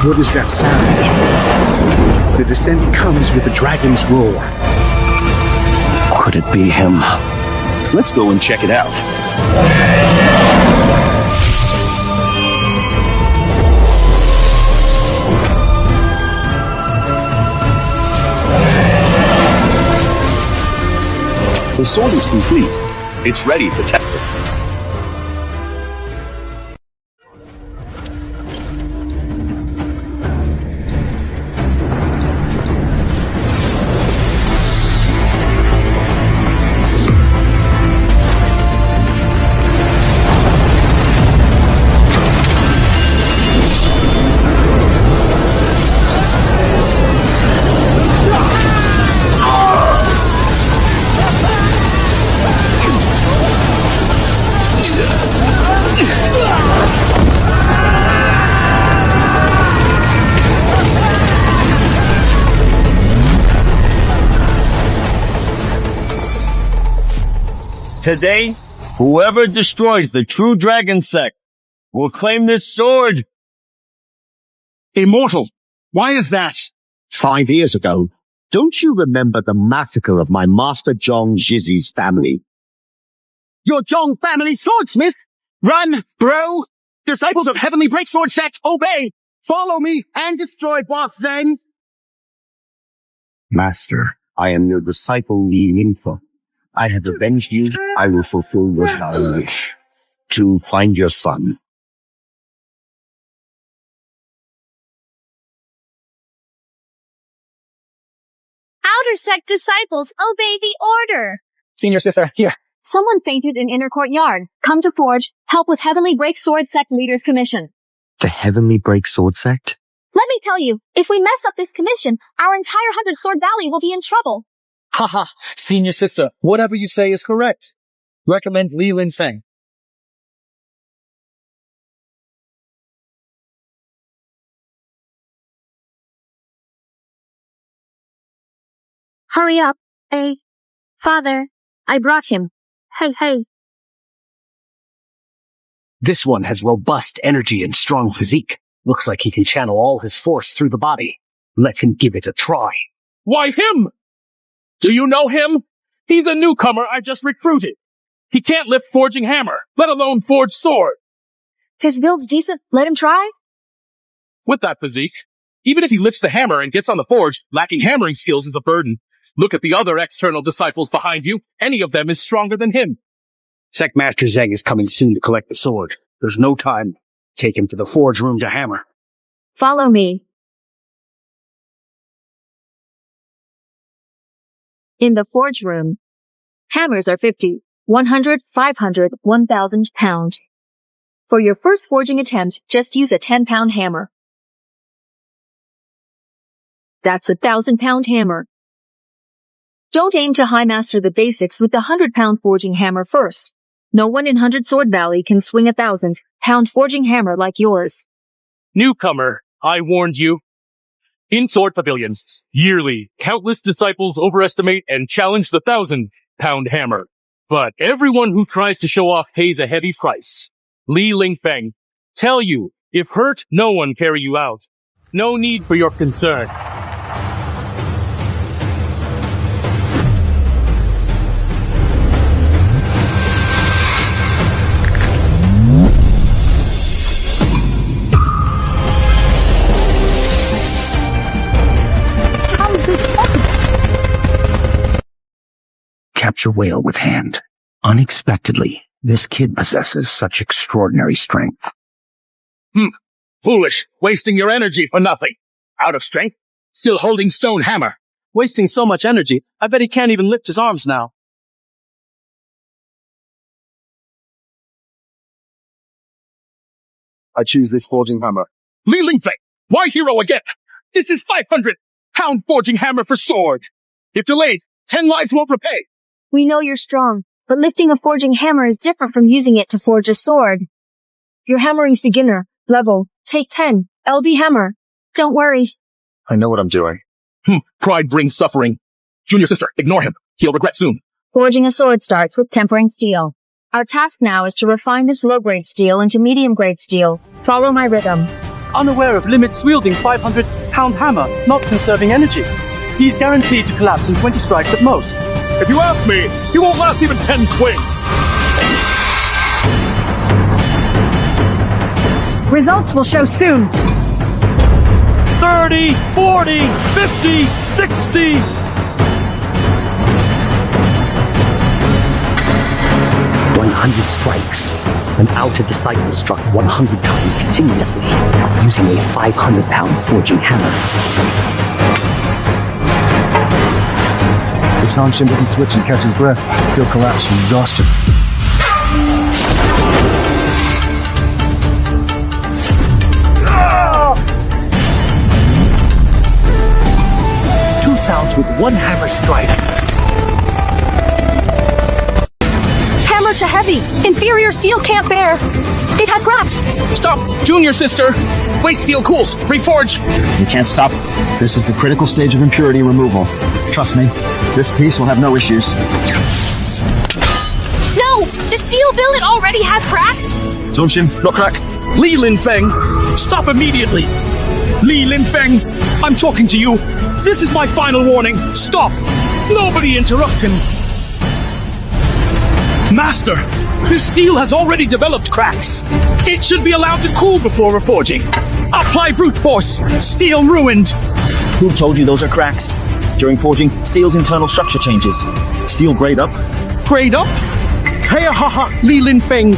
What is that sound? The descent comes with the dragon's roar. Could it be him? Let's go and check it out. The sword is complete. It's ready for testing. Today, whoever destroys the true dragon sect will claim this sword. Immortal! Why is that? 5 years ago, don't you remember the massacre of my master Zhong Zhizi's family? Your Zhong family swordsmith? Run, bro! Disciples of Heavenly Breaksword Sect, obey! Follow me and destroy Boss Zeng! Master, I am your disciple Li Lingfeng. I have avenged you. I will fulfill your dire wish to find your son. Outer sect disciples, obey the order. Senior sister, here. Someone fainted in inner courtyard. Come to Forge. Help with Heavenly Breaksword Sect Leader's Commission. The Heavenly Breaksword Sect? Let me tell you, if we mess up this commission, our entire 100 Sword Valley will be in trouble. Haha, senior sister, whatever you say is correct. Recommend Li Linfeng. Hurry up. Father, I brought him. Hey. This one has robust energy and strong physique. Looks like he can channel all his force through the body. Let him give it a try. Why him? Do you know him? He's a newcomer I just recruited. He can't lift forging hammer, let alone forge sword. His build's decent. Let him try. With that physique, even if he lifts the hammer and gets on the forge, lacking hammering skills is a burden. Look at the other external disciples behind you. Any of them is stronger than him. Sect Master Zeng is coming soon to collect the sword. There's no time. Take him to the forge room to hammer. Follow me. In the forge room, hammers are 50, 100, 500, 1,000 pound. For your first forging attempt, just use a 10-pound hammer. That's a 1,000-pound hammer. Don't aim to high master the basics with the 100-pound forging hammer first. No one in 100 Sword Valley can swing a 1,000-pound forging hammer like yours. Newcomer, I warned you. In sword pavilions, yearly, countless disciples overestimate and challenge the 1,000-pound hammer. But everyone who tries to show off pays a heavy price. Li Lingfeng, tell you, if hurt, no one carry you out. No need for your concern. Capture whale with hand. Unexpectedly, this kid possesses such extraordinary strength. Foolish, wasting your energy for nothing. Out of strength, still holding stone hammer. Wasting so much energy, I bet he can't even lift his arms now. I choose this forging hammer. Li Lingfeng, why hero again? This is 500-pound forging hammer for sword. If delayed, 10 lives won't repay. We know you're strong, but lifting a forging hammer is different from using it to forge a sword. Your hammering's beginner, level, take 10, LB hammer. Don't worry. I know what I'm doing. Pride brings suffering. Junior sister, ignore him. He'll regret soon. Forging a sword starts with tempering steel. Our task now is to refine this low-grade steel into medium-grade steel. Follow my rhythm. unaware of limits wielding 500-pound hammer, not conserving energy. He's guaranteed to collapse in 20 strikes at most. If you ask me, he won't last even 10 swings. Results will show soon. 30, 40, 50, 60. Strikes. An outer disciple struck 100 times continuously, using a 500-pound forging hammer. If Sanshin doesn't switch and catch his breath, he'll collapse from exhaustion. Two sounds with one hammer strike. Hammer to heavy. Inferior steel can't bear. It has cracks. Stop! Junior sister! Wait, steel cools! Reforge! You can't stop. This is the critical stage of impurity removal. Trust me, this piece will have no issues. No! The steel billet already has cracks! Sanshin, no crack. Li Linfeng! Stop immediately! Li Linfeng! I'm talking to you! This is my final warning! Stop! Nobody interrupt him! Master! This steel has already developed cracks. It should be allowed to cool before reforging. Apply brute force! Steel ruined! Who told you those are cracks? During forging, steel's internal structure changes. Steel grade up. Grade up? Hey ha Li Linfeng!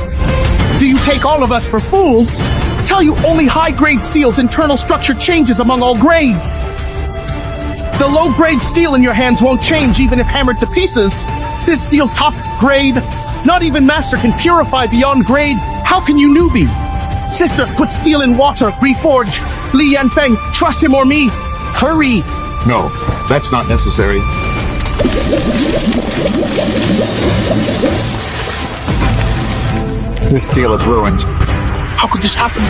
Do you take all of us for fools? Tell you only high-grade steel's internal structure changes among all grades. The low-grade steel in your hands won't change even if hammered to pieces. This steel's top grade. Not even Master can purify beyond grade. How can you newbie? Sister, put steel in water. Reforge. Li Yanfeng, trust him or me. Hurry. No, that's not necessary. This steel is ruined. How could this happen?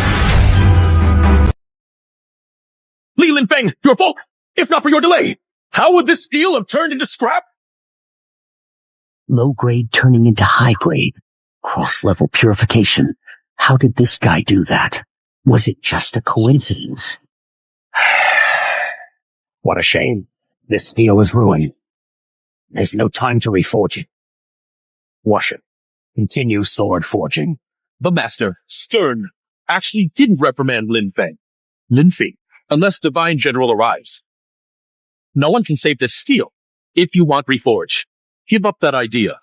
Li Linfeng, your fault. If not for your delay, how would this steel have turned into scrap? Low grade turning into high grade. Cross-level purification. How did this guy do that? Was it just a coincidence? What a shame. This steel is ruined. There's no time to reforge it. Wash it. Continue sword forging. The master, stern, actually didn't reprimand Linfeng, unless Divine General arrives. No one can save this steel. If you want reforge, give up that idea.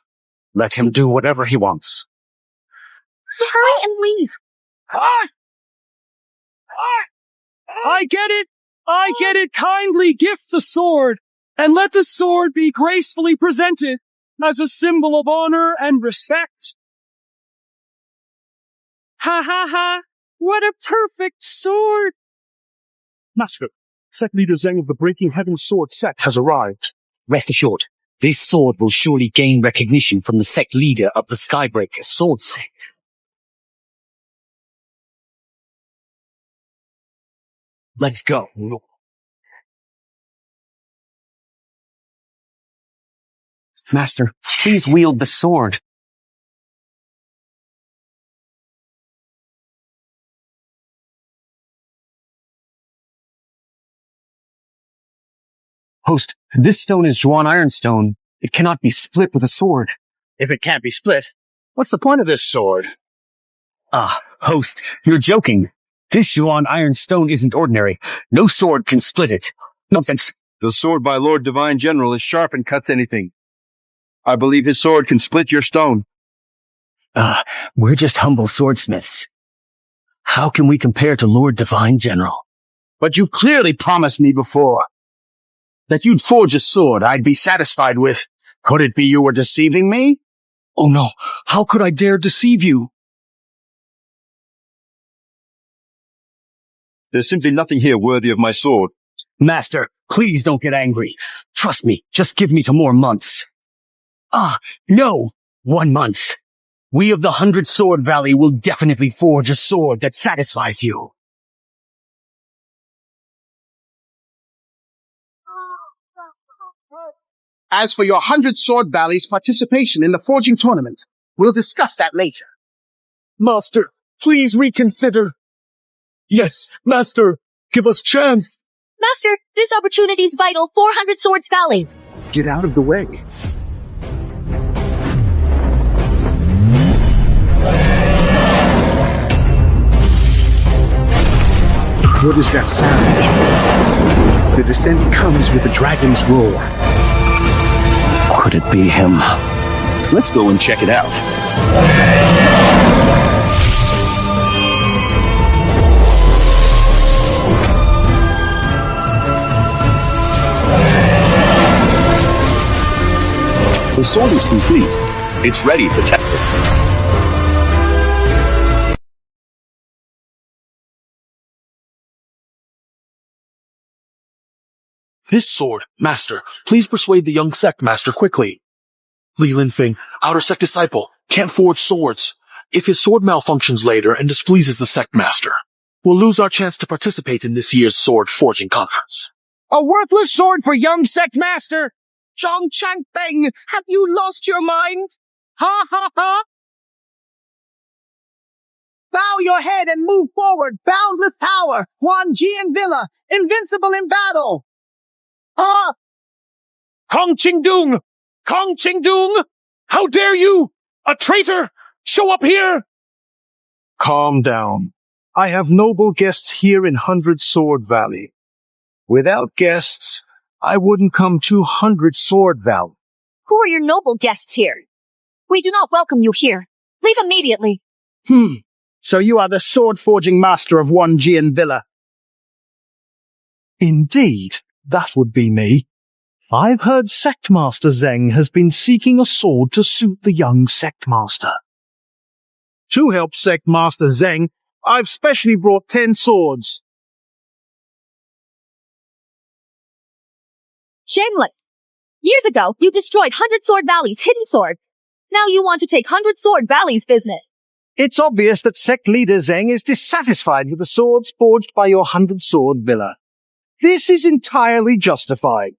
Let him do whatever he wants. Hurry and leave. I get it. I get it. Kindly gift the sword, and let the sword be gracefully presented as a symbol of honor and respect. Ha ha ha! What a perfect sword! Master, Sect Leader Zeng of the Breaking Heaven Sword Sect has arrived. Rest assured, this sword will surely gain recognition from the sect leader of the Skybreaker Sword Sect. Let's go. Master, please wield the sword. Host, this stone is Zhuan Ironstone. It cannot be split with a sword. If it can't be split, what's the point of this sword? Host, you're joking. This Zhuan Ironstone isn't ordinary. No sword can split it. Nonsense. The sword by Lord Divine General is sharp and cuts anything. I believe his sword can split your stone. We're just humble swordsmiths. How can we compare to Lord Divine General? But you clearly promised me before that you'd forge a sword I'd be satisfied with. Could it be you were deceiving me? Oh no, how could I dare deceive you? There's simply nothing here worthy of my sword. Master, please don't get angry. Trust me, just give me 2 more months. No! 1 month. We of the 100 Sword Valley will definitely forge a sword that satisfies you. As for your 100 Sword Valley's participation in the forging tournament, we'll discuss that later. Master, please reconsider. Yes, Master, give us chance. Master, this opportunity's vital. 400 Swords Valley. Get out of the way. What is that sound? The descent comes with the dragon's roar. Could it be him? Let's go and check it out. The sword is complete. It's ready for testing. This sword, Master, please persuade the young sect master quickly. Li Linfeng, outer sect disciple, can't forge swords. If his sword malfunctions later and displeases the sect master, we'll lose our chance to participate in this year's sword forging conference. A worthless sword for young sect master? Zhang Changfeng, have you lost your mind? Ha ha ha! Bow your head and move forward. Boundless power. Huan Jian Villa. Invincible in battle. Ah! Kong Qingdong! Kong Qingdong! How dare you! A traitor! Show up here! Calm down. I have noble guests here in 100 Sword Valley. Without guests, I wouldn't come to 100 Sword Valley. Who are your noble guests here? We do not welcome you here. Leave immediately. So you are the sword-forging master of Huan Jian Villa. Indeed, that would be me. I've heard Sect Master Zeng has been seeking a sword to suit the young Sect Master. To help Sect Master Zeng, I've specially brought 10 swords. Shameless. Years ago, you destroyed 100 Sword Valley's hidden swords. Now you want to take 100 Sword Valley's business. It's obvious that Sect Leader Zeng is dissatisfied with the swords forged by your 100 Sword Villa. This is entirely justified.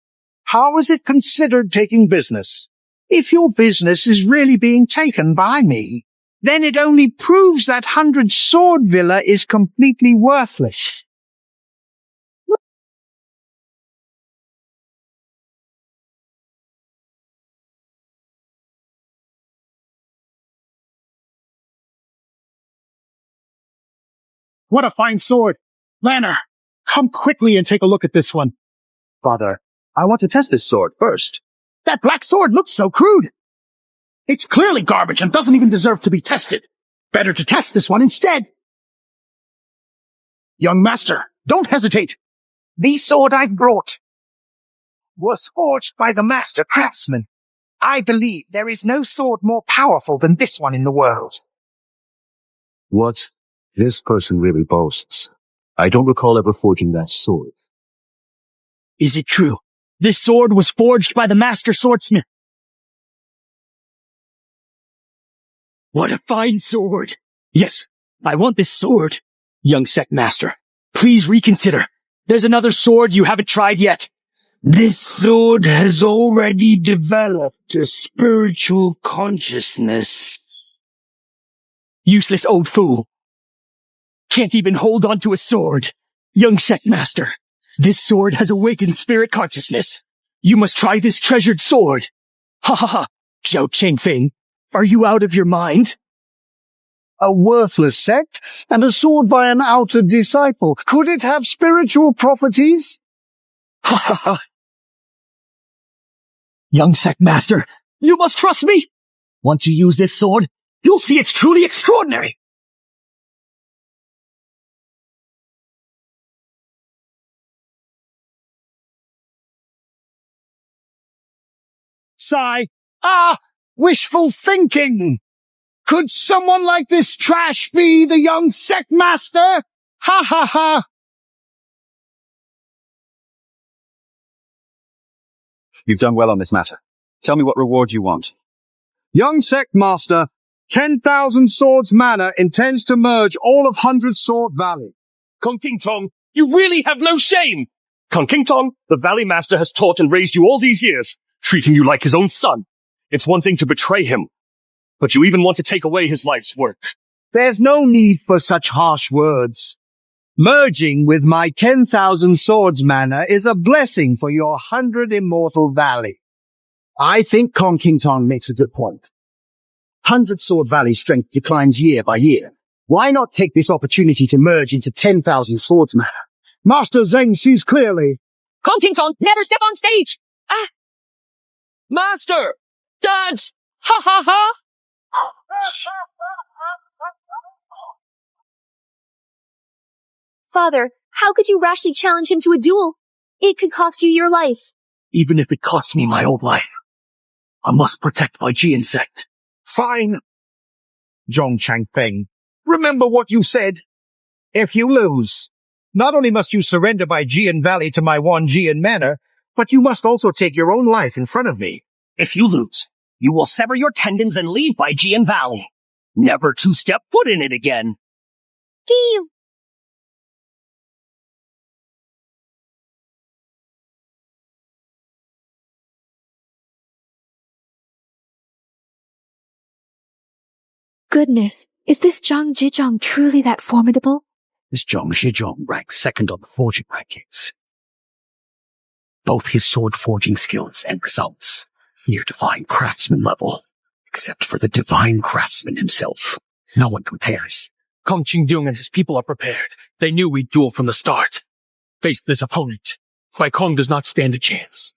How is it considered taking business? If your business is really being taken by me, then it only proves that 100 Sword Villa is completely worthless. What a fine sword. Lanner, come quickly and take a look at this one. Father, I want to test this sword first. That black sword looks so crude. It's clearly garbage and doesn't even deserve to be tested. Better to test this one instead. Young master, don't hesitate. The sword I've brought was forged by the master craftsman. I believe there is no sword more powerful than this one in the world. What? This person really boasts. I don't recall ever forging that sword. Is it true? This sword was forged by the master swordsmith. What a fine sword. Yes, I want this sword. Young sect master, please reconsider. There's another sword you haven't tried yet. This sword has already developed a spiritual consciousness. Useless old fool. Can't even hold on to a sword. Young sect master, this sword has awakened spirit consciousness. You must try this treasured sword. Ha ha ha. Zhao Chengfeng, are you out of your mind? A worthless sect and a sword by an outer disciple. Could it have spiritual properties? Ha ha ha. Young sect master, you must trust me. Once you use this sword, you'll see it's truly extraordinary. Sigh. Wishful thinking. Could someone like this trash be the young sect master? Ha ha ha. You've done well on this matter. Tell me what reward you want. Young sect master, 10,000 swords mana intends to merge all of 100 Sword Valley. Kong Qingdong, you really have no shame! Kong Qingdong, the Valley Master has taught and raised you all these years, treating you like his own son. It's one thing to betray him, but you even want to take away his life's work. There's no need for such harsh words. Merging with my 10,000 swords mana is a blessing for your 100 immortal valley. I think Kong King Tong makes a good point. 100 Sword Valley strength declines year by year. Why not take this opportunity to merge into 10,000 swords mana? Master Zheng sees clearly. Kong King Tong, never step on stage! Ah! Master! Dance! Ha ha ha! Father, how could you rashly challenge him to a duel? It could cost you your life. Even if it costs me my old life, I must protect my G insect. Fine. Zhong Changfeng, remember what you said. If you lose, not only must you surrender my Jian Valley to my Wan Jian Manor, but you must also take your own life in front of me. If you lose, you will sever your tendons and leave Baijian Valley. Never to step foot in it again. Phew. Goodness, is this Zhang Zhizhong truly that formidable? This Zhang Zhizhong ranks second on the forging rankings. Both his sword forging skills and results near divine craftsman level, except for the divine craftsman himself. No one compares. Kong Qingdong and his people are prepared. They knew we'd duel from the start. Face this opponent. Why Kong does not stand a chance.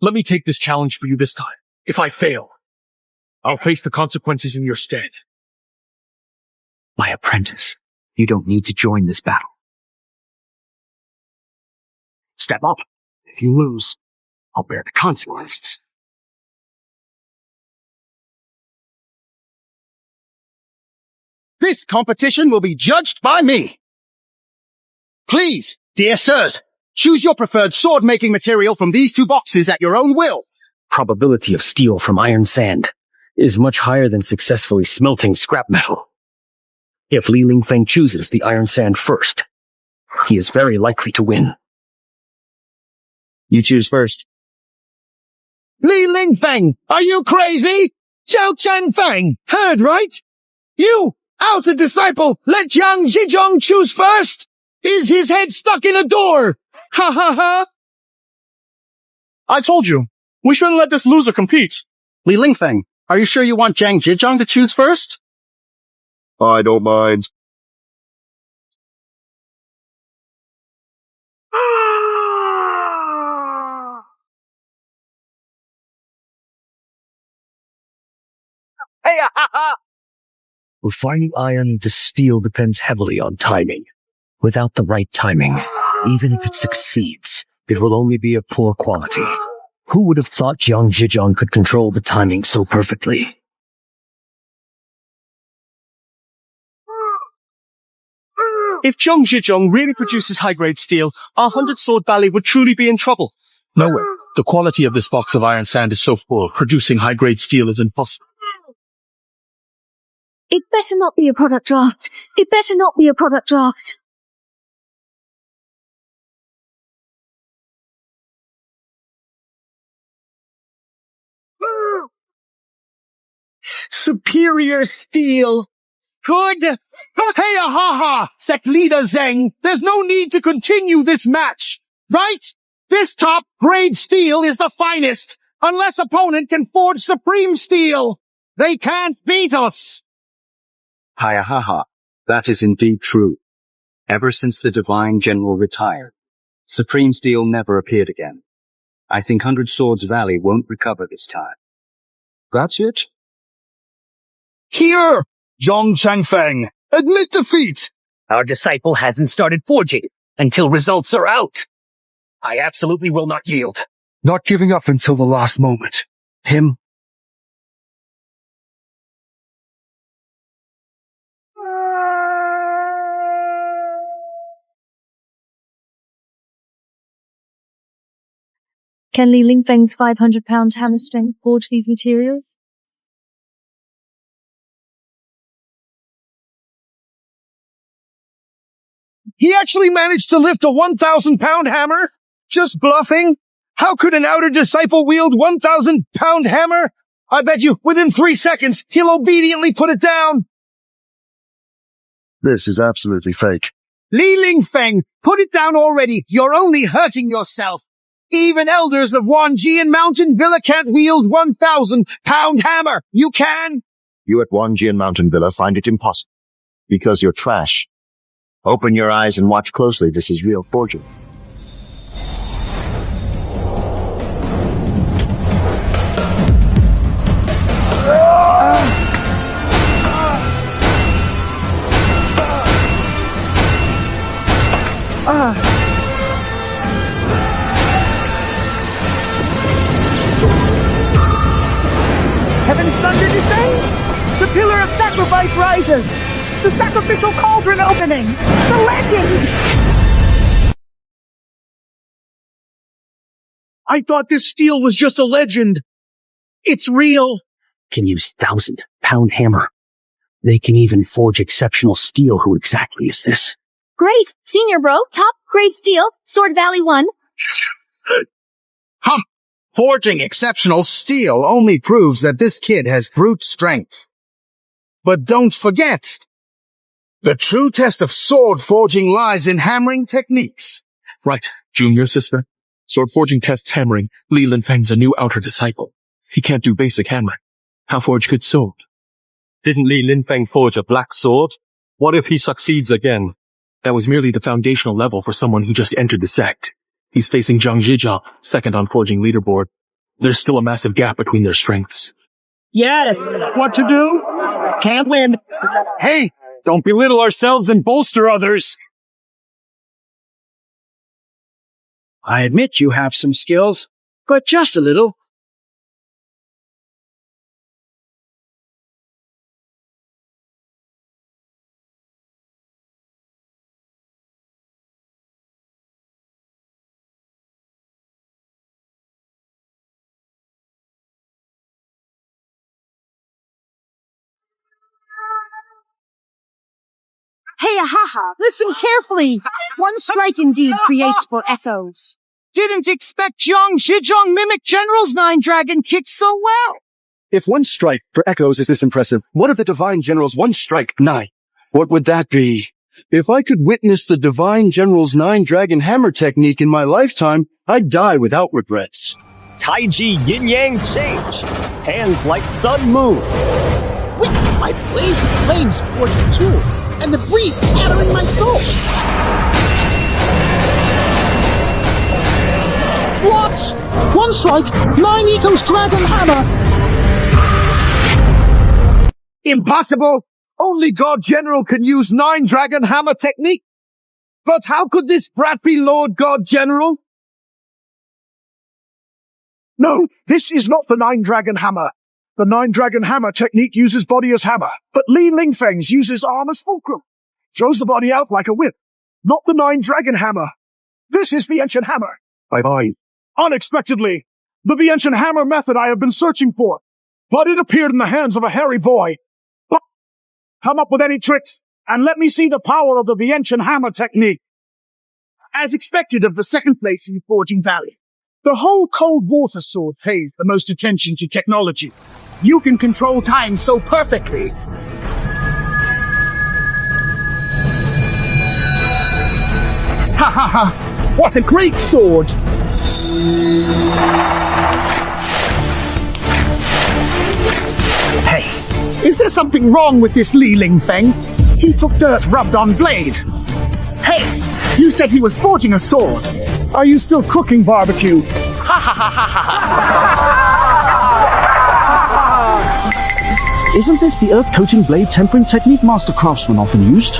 Let me take this challenge for you this time. If I fail, I'll face the consequences in your stead. My apprentice, you don't need to join this battle. Step up. If you lose, I'll bear the consequences. This competition will be judged by me. Please, dear sirs, choose your preferred sword-making material from these two boxes at your own will. Probability of steel from iron sand is much higher than successfully smelting scrap metal. If Li Lingfeng chooses the iron sand first, he is very likely to win. You choose first. Li Lingfeng, are you crazy? Zhao Changfeng, heard right? You, outer disciple, let Zhang Zhizhong choose first? Is his head stuck in a door? Ha ha ha! I told you, we shouldn't let this loser compete. Li Lingfeng, are you sure you want Zhang Zhizhong to choose first? I don't mind. Refining iron into steel depends heavily on timing. Without the right timing, even if it succeeds, it will only be of poor quality. Who would have thought Zhang Zhizhong could control the timing so perfectly? If Zhang Zhizhong really produces high-grade steel, our 100 Sword Valley would truly be in trouble. No way. The quality of this box of iron sand is so poor, producing high-grade steel is impossible. It better not be a product draft. It better not be a product draft. Superior steel. Good. Hey, ha! Sect leader Zheng, there's no need to continue this match, right? This top-grade steel is the finest, unless opponent can forge supreme steel. They can't beat us. Hayahaha, that is indeed true. Ever since the Divine General retired, Supreme Steel never appeared again. I think 100 Swords Valley won't recover this time. That's it? Here, Zhong Changfeng, admit defeat. Our disciple hasn't started forging until results are out. I absolutely will not yield. Not giving up until the last moment. Him. Can Li Lingfeng's 500-pound hammer strength forge these materials? He actually managed to lift a 1,000-pound hammer? Just bluffing? How could an outer disciple wield 1,000-pound hammer? I bet you within 3 seconds he'll obediently put it down. This is absolutely fake. Li Lingfeng, put it down already. You're only hurting yourself. Even elders of Wanjian Mountain Villa can't wield 1,000-pound hammer. You can? You at Wanjian Mountain Villa find it impossible. Because you're trash. Open your eyes and watch closely. This is real forgery. Heaven's thunder descends. The pillar of sacrifice rises. The sacrificial cauldron opening. The legend. I thought this steel was just a legend. It's real. Can use 1,000-pound hammer. They can even forge exceptional steel. Who exactly is this? Great! Senior bro, top grade steel, Sword Valley 1. Forging exceptional steel only proves that this kid has brute strength. But don't forget, the true test of sword forging lies in hammering techniques. Right, junior sister. Sword forging tests hammering. Li Linfeng's a new outer disciple. He can't do basic hammering. How forge good sword? Didn't Li Linfeng forge a black sword? What if he succeeds again? That was merely the foundational level for someone who just entered the sect. He's facing Zhang Zhizhang, second on forging leaderboard. There's still a massive gap between their strengths. Yes! What to do? Can't win. Hey, don't belittle ourselves and bolster others. I admit you have some skills, but just a little. Hey, ahaha, listen carefully. One strike indeed creates for echoes. Didn't expect Zhang Zhizhang mimic General's 9-dragon kick so well. If one strike for echoes is this impressive, what of the Divine General's one strike 9? What would that be? If I could witness the Divine General's 9-dragon hammer technique in my lifetime, I'd die without regrets. Taiji yin-yang change. Hands like sun moon. Witness my blazing flames forging tools, and the breeze scattering my soul. What? One strike, 9 equals dragon hammer. Impossible. Only God General can use 9-dragon hammer technique. But how could this brat be Lord God General? No, this is not the 9-dragon hammer. The 9-dragon hammer technique uses body as hammer, but Li Lingfeng's uses arm as fulcrum. Throws the body out like a whip. Not the 9-dragon hammer. This is the ancient hammer. Bye-bye. Unexpectedly, the ancient hammer method I have been searching for, but it appeared in the hands of a hairy boy. But come up with any tricks, and let me see the power of the ancient hammer technique. As expected of the second place in Forging Valley, the whole cold water sword pays the most attention to technology. You can control time so perfectly. Ha ha ha! What a great sword! Hey, is there something wrong with this Li Lingfeng? He took dirt rubbed on blade. Hey, you said he was forging a sword. Are you still cooking barbecue? Ha ha ha ha ha! Isn't this the earth-coating blade tempering technique Master Craftsman often used?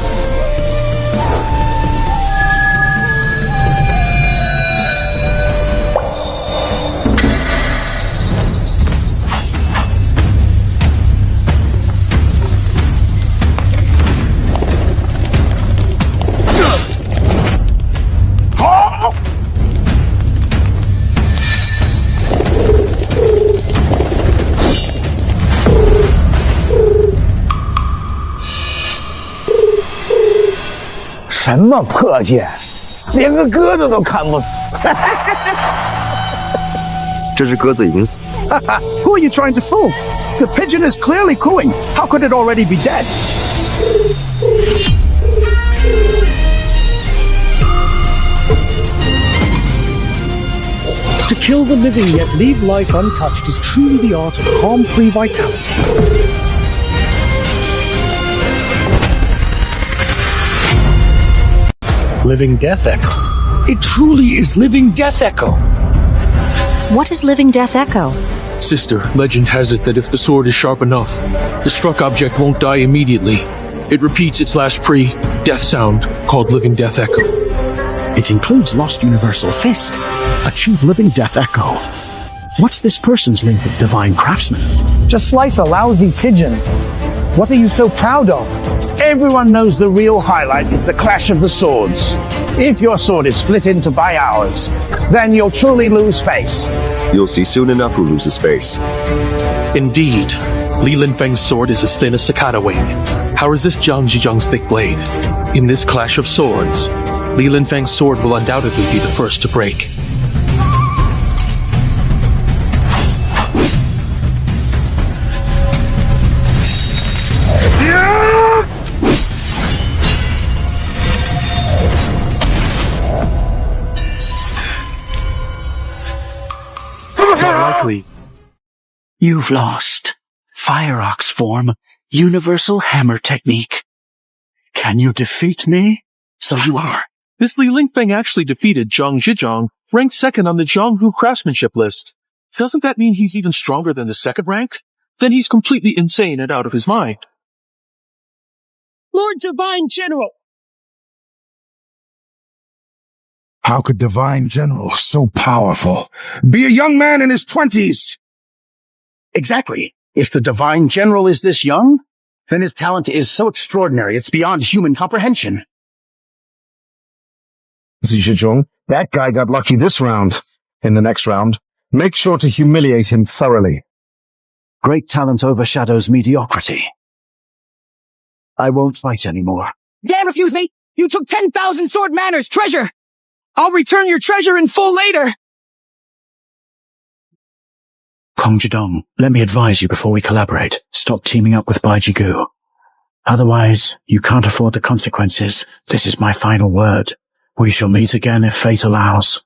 Who are you trying to fool? The pigeon is clearly cooing. How could it already be dead? kill the living yet leave life untouched is truly the art of calm, free vitality. Living Death Echo. It truly is Living Death Echo. What is Living Death Echo? Sister, legend has it that if the sword is sharp enough, the struck object won't die immediately. It repeats its last pre-death sound, called Living Death Echo. It includes Lost Universal Fist. Achieve Living Death Echo. What's this person's link with Divine Craftsman? Just slice a lousy pigeon. What are you so proud of? Everyone knows the real highlight is the clash of the swords. If your sword is split into by ours, then you'll truly lose face. You'll see soon enough who loses face. Indeed, Li Linfeng's sword is as thin as cicada wing. How resists Zhang Zhizhang's thick blade? In this clash of swords, Li Linfeng's sword will undoubtedly be the first to break. Likely. You've lost. Fire Ox form. Universal hammer technique. Can you defeat me? So you are. This Li Linfeng actually defeated Zhang Zhizhang, ranked second on the Zhonghu craftsmanship list. Doesn't that mean he's even stronger than the second rank? Then he's completely insane and out of his mind. Lord Divine General! How could Divine General, so powerful, be a young man in his 20s? Exactly. If the Divine General is this young, then his talent is so extraordinary it's beyond human comprehension. Zhizhong, that guy got lucky this round. In the next round, make sure to humiliate him thoroughly. Great talent overshadows mediocrity. I won't fight anymore. Damn, refuse me! You took 10,000 sword manners treasure! I'll return your treasure in full later! Kong Jidong, let me advise you before we collaborate. Stop teaming up with Bai Jigu. Otherwise, you can't afford the consequences. This is my final word. We shall meet again if fate allows.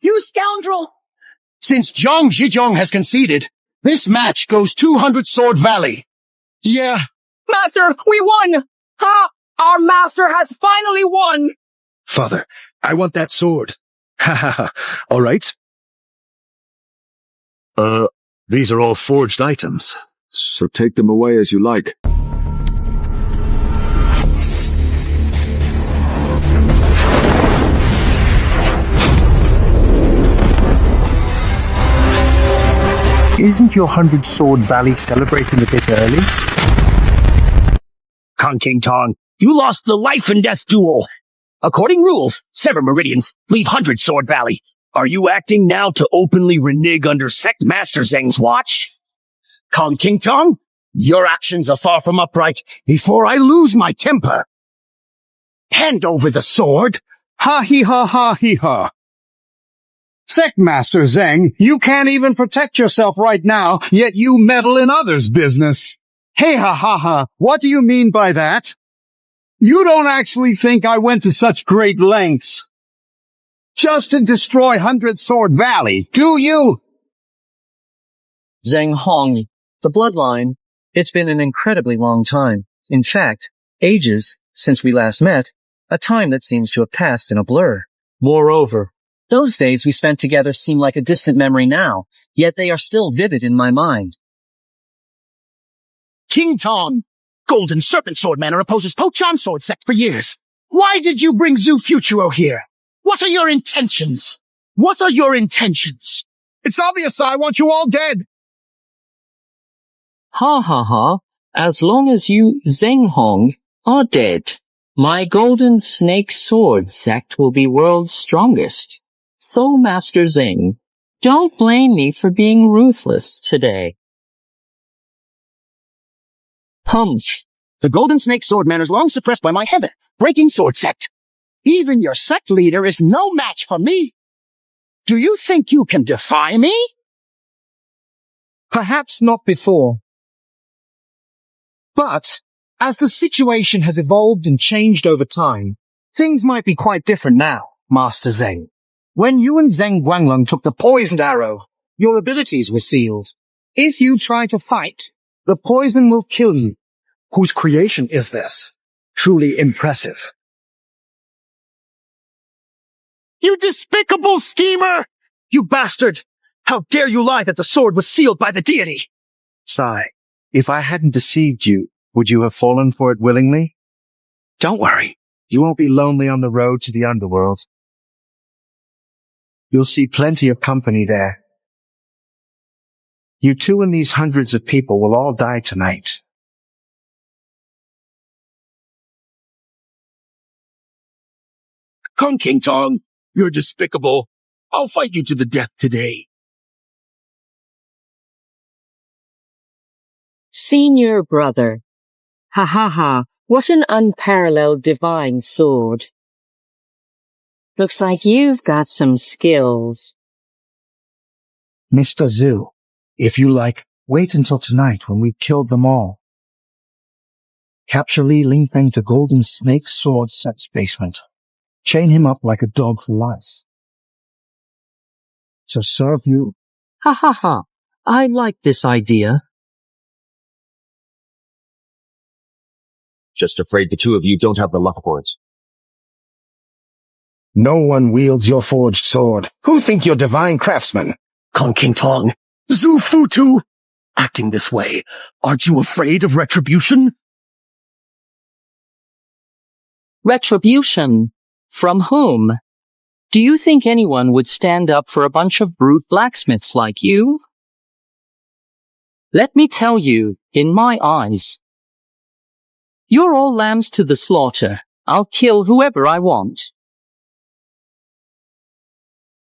You scoundrel! Since Zhang Zhizhong has conceded, this match goes 200 Sword Valley. Yeah. Master, we won! Ha! Our master has finally won! Father, I want that sword. Ha ha ha. All right. These are all forged items, so take them away as you like. Isn't your 100 Sword Valley celebrating a bit early? Kong King Tong, you lost the life and death duel. According rules, 7 meridians leave 100 Sword Valley. Are you acting now to openly renege under Sect Master Zheng's watch? Kong King Tong, your actions are far from upright. Before I lose my temper, hand over the sword. Ha hee ha ha hee ha. Sect Master Zheng, you can't even protect yourself right now, yet you meddle in others' business. Hey ha ha ha, what do you mean by that? You don't actually think I went to such great lengths just to destroy 100 Sword Valley, do you? Zheng Hong, the bloodline. It's been an incredibly long time. In fact, ages since we last met, a time that seems to have passed in a blur. Moreover, those days we spent together seem like a distant memory now, yet they are still vivid in my mind. King Tong, Golden Serpent Sword Manor opposes Pochan Sword Sect for years. Why did you bring Zhu Futuro here? What are your intentions? What are your intentions? It's obvious I want you all dead. Ha ha ha. As long as you, Zheng Hong, are dead, my Golden Snake Sword Sect will be world's strongest. So, Master Zheng, don't blame me for being ruthless today. Humph. The Golden Snake Sword Manor is long suppressed by my heaven, breaking sword sect. Even your sect leader is no match for me. Do you think you can defy me? Perhaps not before. But, as the situation has evolved and changed over time, things might be quite different now, Master Zheng. When you and Zheng Guanglong took the poisoned arrow, your abilities were sealed. If you try to fight, the poison will kill you. Whose creation is this? Truly impressive. You despicable schemer! You bastard! How dare you lie that the sword was sealed by the deity? Sigh, if I hadn't deceived you, would you have fallen for it willingly? Don't worry, you won't be lonely on the road to the underworld. You'll see plenty of company there. You two and these hundreds of people will all die tonight. Kung King Tong, you're despicable. I'll fight you to the death today. Senior brother. Ha ha ha, what an unparalleled divine sword. Looks like you've got some skills. Mr. Zhu, if you like, wait until tonight when we've killed them all. Capture Li Lingfeng to Golden Snake Sword Set's basement. Chain him up like a dog for life. To serve you. Ha ha ha. I like this idea. Just afraid the two of you don't have the luck for it. No one wields your forged sword. Who think you're divine craftsmen? Kong King Tong, Zhu Futu. Acting this way, aren't you afraid of retribution? Retribution? From whom? Do you think anyone would stand up for a bunch of brute blacksmiths like you? Let me tell you, in my eyes, you're all lambs to the slaughter. I'll kill whoever I want.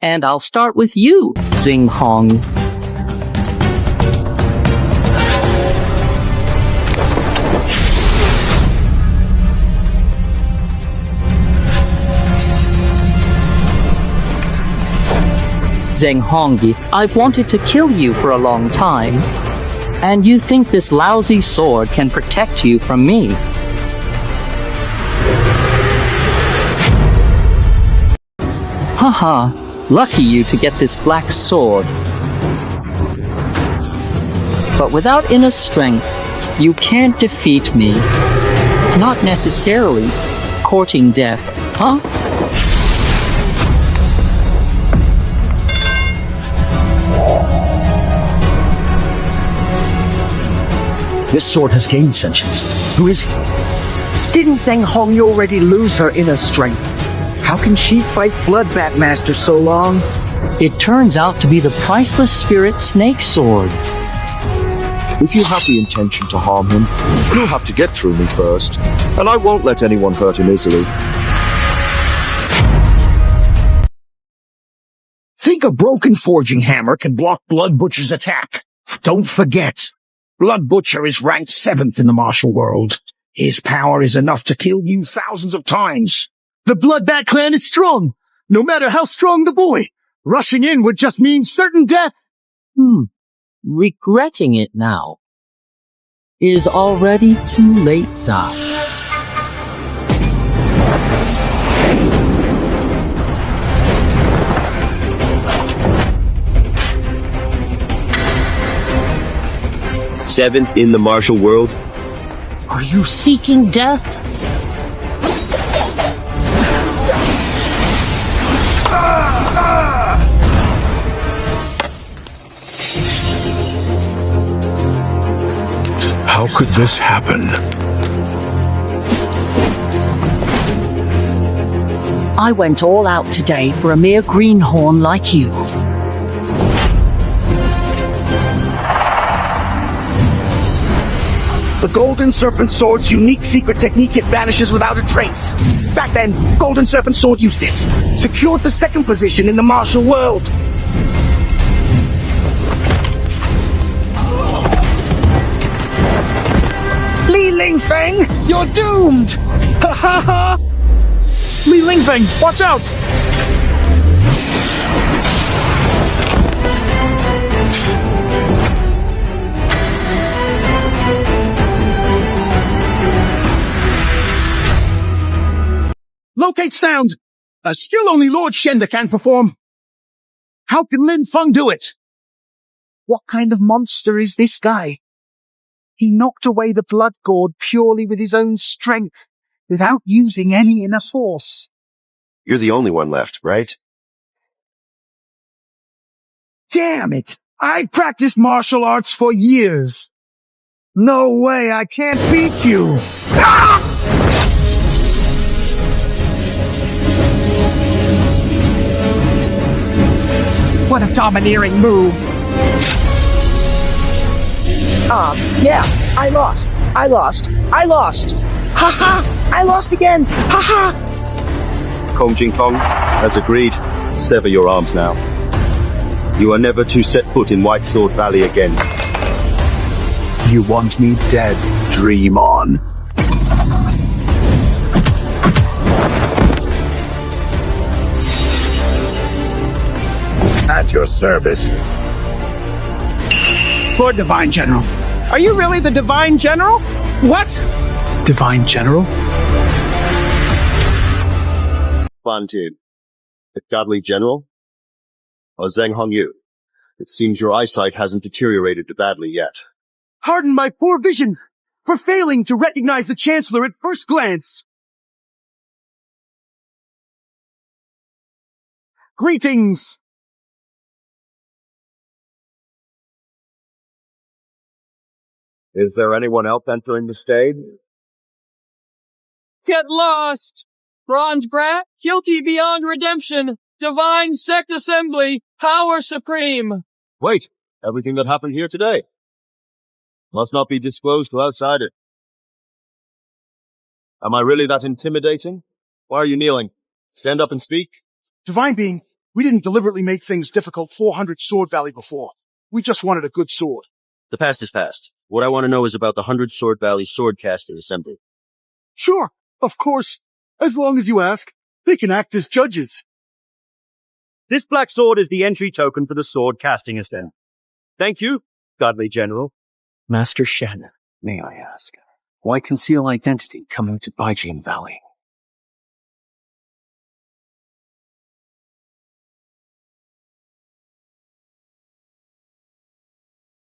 And I'll start with you, Xing Hong. Zheng Hongyi, I've wanted to kill you for a long time. And you think this lousy sword can protect you from me? Haha, lucky you to get this black sword. But without inner strength, you can't defeat me. Not necessarily courting death, huh? This sword has gained sentience. Who is he? Didn't Zheng Hongyi already lose her inner strength? How can she fight Bloodbat Master so long? It turns out to be the priceless spirit snake sword. If you have the intention to harm him, you'll have to get through me first, and I won't let anyone hurt him easily. Think a broken forging hammer can block Blood Butcher's attack. Don't forget, Blood Butcher is ranked 7th in the martial world. His power is enough to kill you thousands of times. The Bloodbat clan is strong, no matter how strong the boy. Rushing in would just mean certain death. Regretting it now is already too late, Doc. Seventh in the martial world? Are you seeking death? How could this happen? I went all out today for a mere greenhorn like you. The Golden Serpent Sword's unique secret technique, it vanishes without a trace. Back then, Golden Serpent Sword used this. Secured the 2nd position in the martial world. Li Lingfeng, you're doomed! Ha ha ha! Li Lingfeng, watch out! Locate sound! A skill only Lord Shenda can perform. How can Lin Feng do it? What kind of monster is this guy? He knocked away the blood god purely with his own strength, without using any inner force. You're the only one left, right? Damn it! I practiced martial arts for years. No way, I can't beat you! Ah! What a domineering move! Yeah, I lost. Ha! I lost again. Ha! Kong Jing Kong has agreed. Sever your arms now. You are never to set foot in White Sword Valley again. You want me dead? Dream on. At your service. Lord Divine General. Are you really the Divine General? What? Divine General? Fan Tin, the godly general? Or Zheng Hongyu? It seems your eyesight hasn't deteriorated badly yet. Pardon my poor vision for failing to recognize the Chancellor at first glance. Greetings! Is there anyone else entering the stage? Get lost! Bronze Brat, guilty beyond redemption. Divine Sect Assembly, power supreme. Wait, everything that happened here today must not be disclosed to outsiders. Am I really that intimidating? Why are you kneeling? Stand up and speak. Divine Being, we didn't deliberately make things difficult 400 Sword Valley before. We just wanted a good sword. The past is past. What I want to know is about the 100 Sword Valley Swordcaster Assembly. Sure, of course. As long as you ask, they can act as judges. This black sword is the entry token for the Sword Casting Assembly. Thank you, godly general. Master Shen, may I ask, why conceal identity coming to Baijin Valley?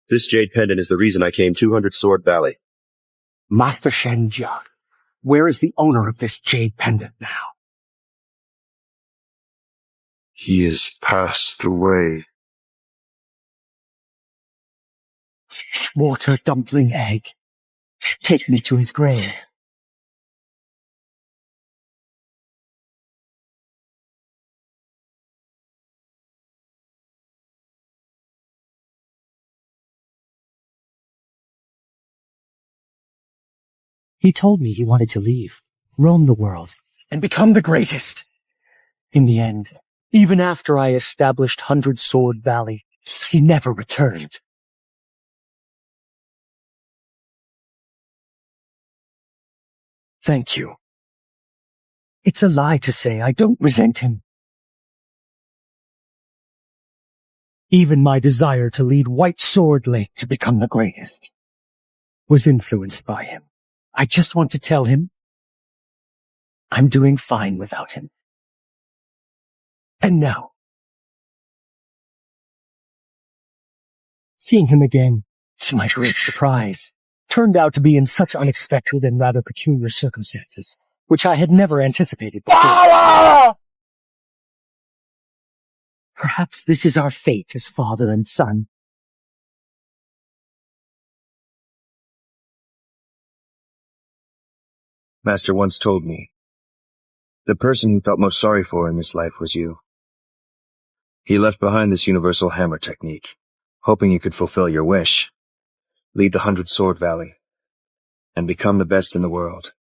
This jade pendant is the reason I came 200 Sword Valley. Master Shen Jia, where is the owner of this jade pendant now? He has passed away. Water dumpling egg. Take me to his grave. He told me he wanted to leave, roam the world, and become the greatest. In the end, even after I established 100 Sword Valley, he never returned. Thank you. It's a lie to say I don't resent him. Even my desire to lead White Sword Lake to become the greatest was influenced by him. I just want to tell him I'm doing fine without him. And now, seeing him again, to my great surprise, turned out to be in such unexpected and rather peculiar circumstances, which I had never anticipated before. Perhaps this is our fate as father and son. Master once told me, the person he felt most sorry for in this life was you. He left behind this universal hammer technique, hoping you could fulfill your wish, lead the 100 Sword Valley, and become the best in the world.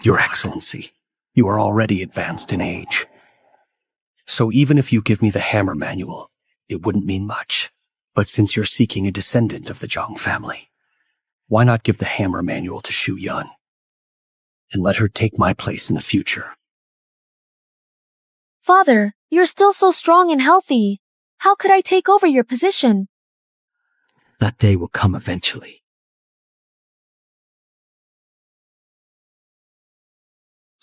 Your Excellency, you are already advanced in age. So even if you give me the hammer manual, it wouldn't mean much. But since you're seeking a descendant of the Zhang family, why not give the hammer manual to Shu Yun and let her take my place in the future? Father, you're still so strong and healthy. How could I take over your position? That day will come eventually.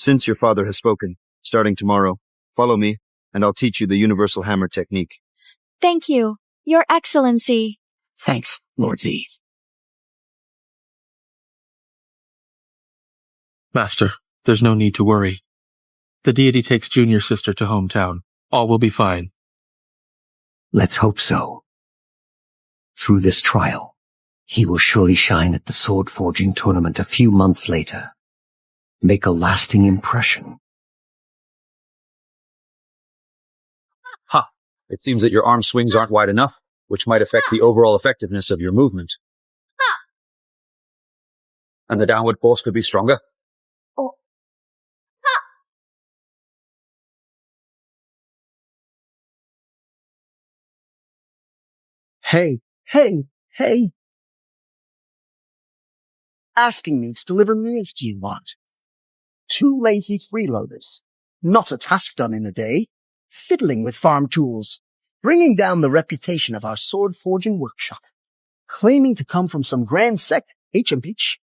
Since your father has spoken, starting tomorrow, follow me, and I'll teach you the universal hammer technique. Thank you, Your Excellency. Thanks, Lord Z. Master, there's no need to worry. The deity takes Junior Sister to hometown. All will be fine. Let's hope so. Through this trial, he will surely shine at the sword forging tournament a few months later. Make a lasting impression. Ha! It seems that your arm swings aren't wide enough, which might affect the overall effectiveness of your movement. And the downward force could be stronger. Hey. Asking me to deliver meals to you lot. 2 lazy freeloaders. Not a task done in a day. Fiddling with farm tools. Bringing down the reputation of our sword forging workshop. Claiming to come from some grand sect, HMH.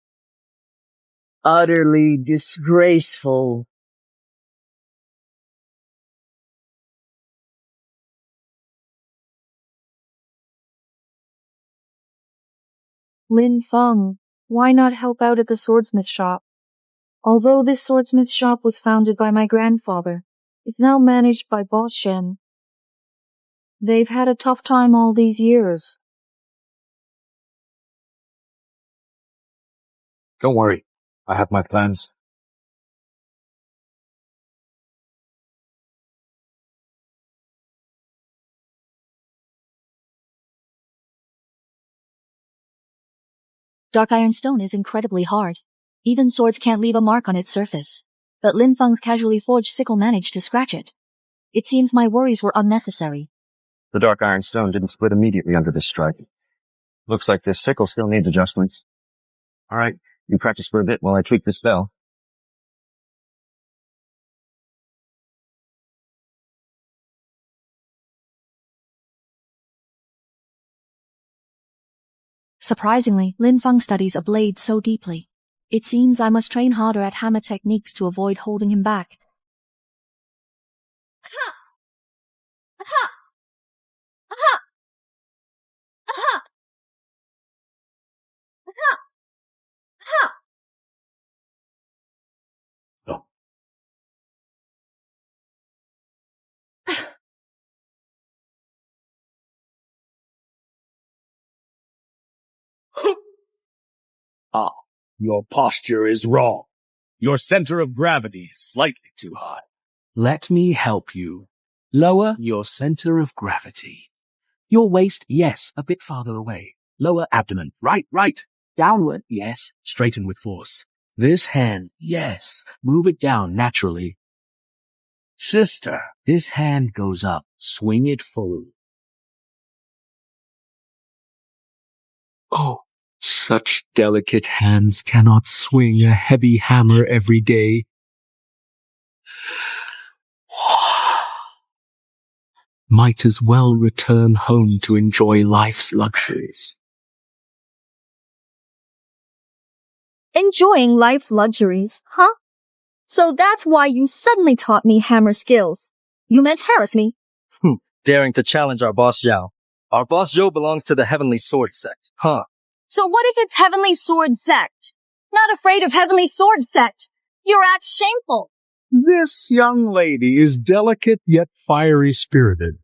Utterly disgraceful. Lin Feng, why not help out at the swordsmith shop? Although this swordsmith shop was founded by my grandfather, it's now managed by Boss Shen. They've had a tough time all these years. Don't worry. I have my plans. Dark iron stone is incredibly hard. Even swords can't leave a mark on its surface. But Lin Feng's casually forged sickle managed to scratch it. It seems my worries were unnecessary. The dark iron stone didn't split immediately under this strike. Looks like this sickle still needs adjustments. All right, you practice for a bit while I tweak this bell. Surprisingly, Lin Feng studies a blade so deeply. It seems I must train harder at hammer techniques to avoid holding him back. Ah, your posture is wrong. Your center of gravity is slightly too high. Let me help you. Lower your center of gravity. Your waist, yes, a bit farther away. Lower abdomen. Right. Downward, yes. Straighten with force. This hand, yes. Move it down naturally. Sister, this hand goes up. Swing it full. Oh, such delicate hands cannot swing a heavy hammer every day. Might as well return home to enjoy life's luxuries. Enjoying life's luxuries, huh? So that's why you suddenly taught me hammer skills. You meant harass me. Daring to challenge our boss Zhao. Our boss Zhou belongs to the Heavenly Sword sect, huh? So what if it's Heavenly Sword sect? Not afraid of Heavenly Sword sect. Your act's shameful. This young lady is delicate yet fiery-spirited.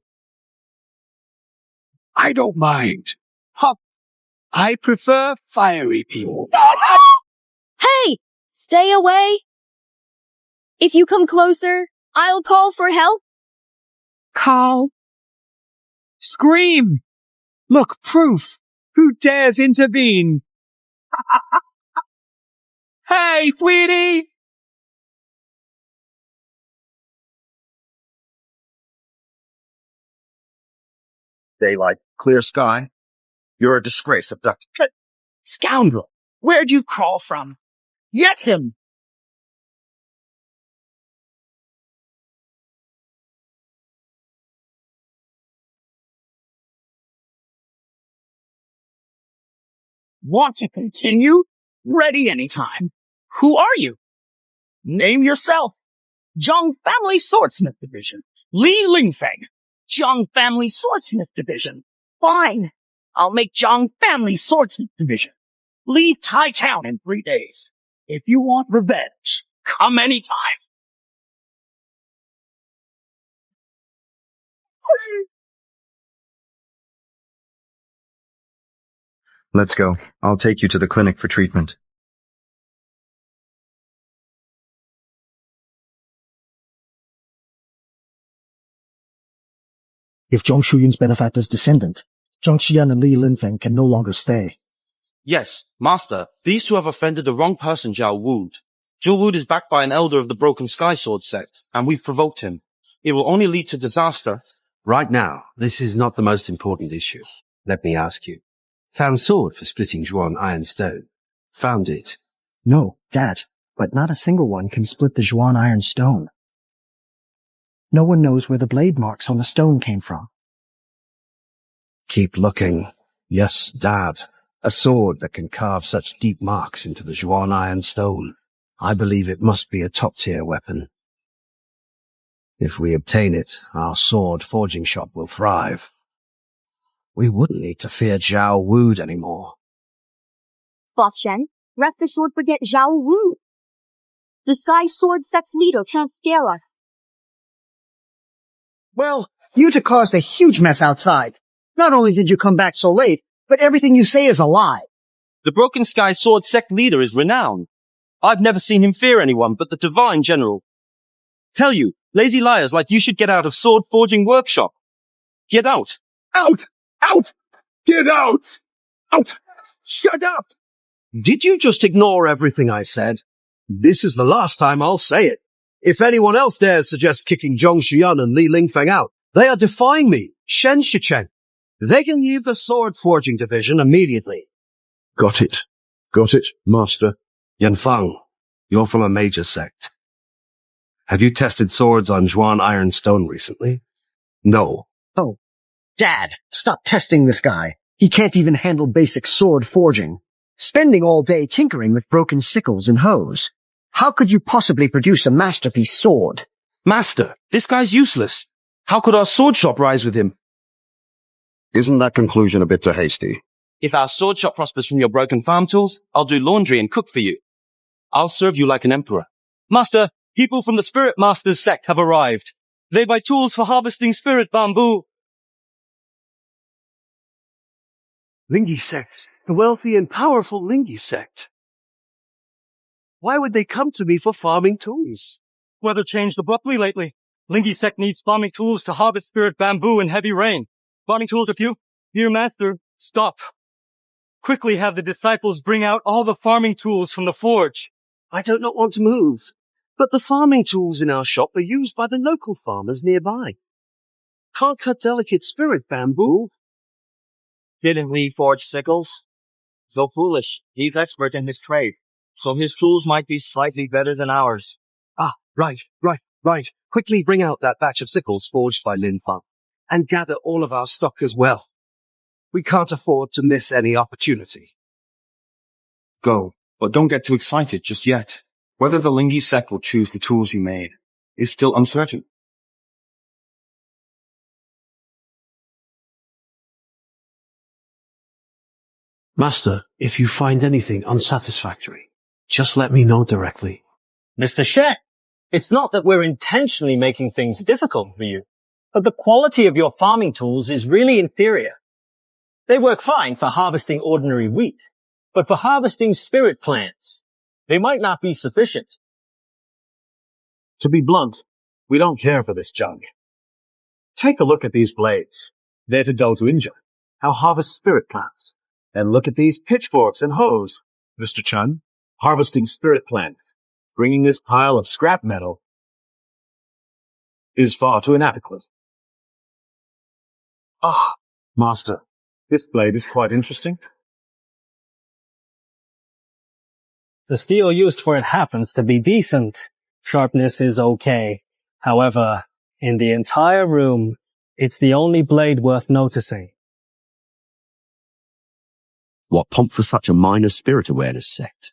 I don't mind. Huh. I prefer fiery people. Hey! Stay away! If you come closer, I'll call for help. Call. Scream! Look, proof! Who dares intervene? Hey, sweetie! Daylight, clear sky. You're a disgrace, abducted. Scoundrel! Where'd you crawl from? Get him! Want to continue? Ready anytime. Who are you? Name yourself. Zhang Family Swordsmith Division. Li Lingfeng. Zhang Family Swordsmith Division. Fine. I'll make Zhang Family Swordsmith Division. Leave Tai Town in 3 days. If you want revenge, come anytime. Let's go. I'll take you to the clinic for treatment. If Zhang Shuyun's benefactor's descendant, Zhang Xian and Li Linfeng can no longer stay. Yes, Master, these two have offended the wrong person, Zhao Wood. Zhao Wood is backed by an elder of the Broken Sky Sword sect, and we've provoked him. It will only lead to disaster. Right now, this is not the most important issue. Let me ask you. Found sword for splitting Zhuan Iron Stone. Found it. No, Dad, but not a single one can split the Zhuan Iron Stone. No one knows where the blade marks on the stone came from. Keep looking. Yes, Dad. A sword that can carve such deep marks into the Zhuan Iron Stone. I believe it must be a top-tier weapon. If we obtain it, our sword forging shop will thrive. We wouldn't need to fear Zhao Wood anymore. Boss Shen, rest assured forget Zhao Wu. The Sky Sword Sect's leader can't scare us. Well, you two caused a huge mess outside. Not only did you come back so late, but everything you say is a lie. The Broken Sky Sword sect leader is renowned. I've never seen him fear anyone but the Divine General. Tell you, lazy liars like you should get out of sword forging workshop. Get out. Out! Out! Get out! Out! Shut up! Did you just ignore everything I said? This is the last time I'll say it. If anyone else dares suggest kicking Zhong Xian and Li Lingfeng out, they are defying me, Shen Shicheng. They can leave the sword forging division immediately. Got it, Master. Yanfang, you're from a major sect. Have you tested swords on Zhuan Iron Stone recently? No. Oh, Dad, stop testing this guy. He can't even handle basic sword forging. Spending all day tinkering with broken sickles and hoes. How could you possibly produce a masterpiece sword? Master, this guy's useless. How could our sword shop rise with him? Isn't that conclusion a bit too hasty? If our sword shop prospers from your broken farm tools, I'll do laundry and cook for you. I'll serve you like an emperor. Master, people from the Spirit Masters sect have arrived. They buy tools for harvesting spirit bamboo. Lingi sect. The wealthy and powerful Lingi sect. Why would they come to me for farming tools? Weather changed abruptly lately. Lingi sect needs farming tools to harvest spirit bamboo in heavy rain. Farming tools are few. Dear Master, stop. Quickly have the disciples bring out all the farming tools from the forge. I do not want to move, but the farming tools in our shop are used by the local farmers nearby. Can't cut delicate spirit bamboo. Didn't Lee forge sickles? So foolish. He's expert in his trade, so his tools might be slightly better than ours. Ah, right. Quickly bring out that batch of sickles forged by Lin Feng, and gather all of our stock as well. We can't afford to miss any opportunity. Go, but don't get too excited just yet. Whether the Lingi sect will choose the tools you made is still uncertain. Master, if you find anything unsatisfactory, just let me know directly. Mr. Shen, it's not that we're intentionally making things difficult for you, but the quality of your farming tools is really inferior. They work fine for harvesting ordinary wheat, but for harvesting spirit plants, they might not be sufficient. To be blunt, we don't care for this junk. Take a look at these blades. They're to dull to injure. How harvest spirit plants. And look at these pitchforks and hoes. Mr. Chun, harvesting spirit plants, bringing this pile of scrap metal, is far too inadequate. Ah, Master, this blade is quite interesting. The steel used for it happens to be decent. Sharpness is okay. However, in the entire room, it's the only blade worth noticing. What pomp for such a minor spirit awareness sect?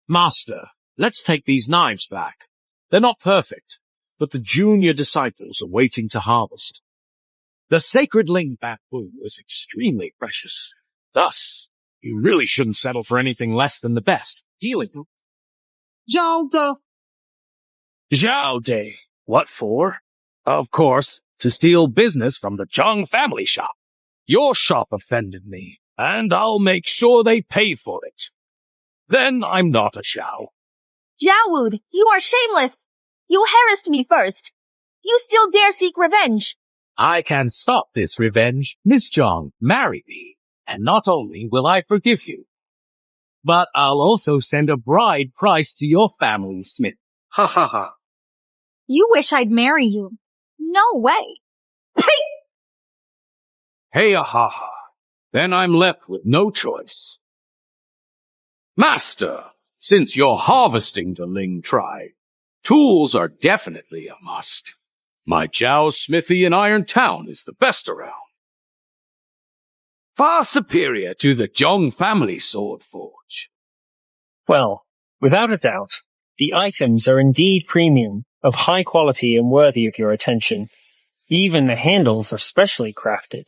Master, let's take these knives back. They're not perfect, but the junior disciples are waiting to harvest. The sacred ling bamboo is extremely precious. Thus, you really shouldn't settle for anything less than the best. Dealing. Zhao Day. What for? Of course, to steal business from the Zhang family shop. Your shop offended me, and I'll make sure they pay for it. Then I'm not a Zhao. Zhaowood, you are shameless. You harassed me first. You still dare seek revenge. I can stop this revenge. Miss Zhang, marry me, and not only will I forgive you, but I'll also send a bride price to your family, Smith. Ha ha ha. You wish I'd marry you. No way. Hey, ha ha. Then I'm left with no choice. Master, since you're harvesting the Ling tribe, tools are definitely a must. My Zhao smithy in Iron Town is the best around. Far superior to the Zhong family sword forge. Well, without a doubt, the items are indeed premium, of high quality and worthy of your attention. Even the handles are specially crafted.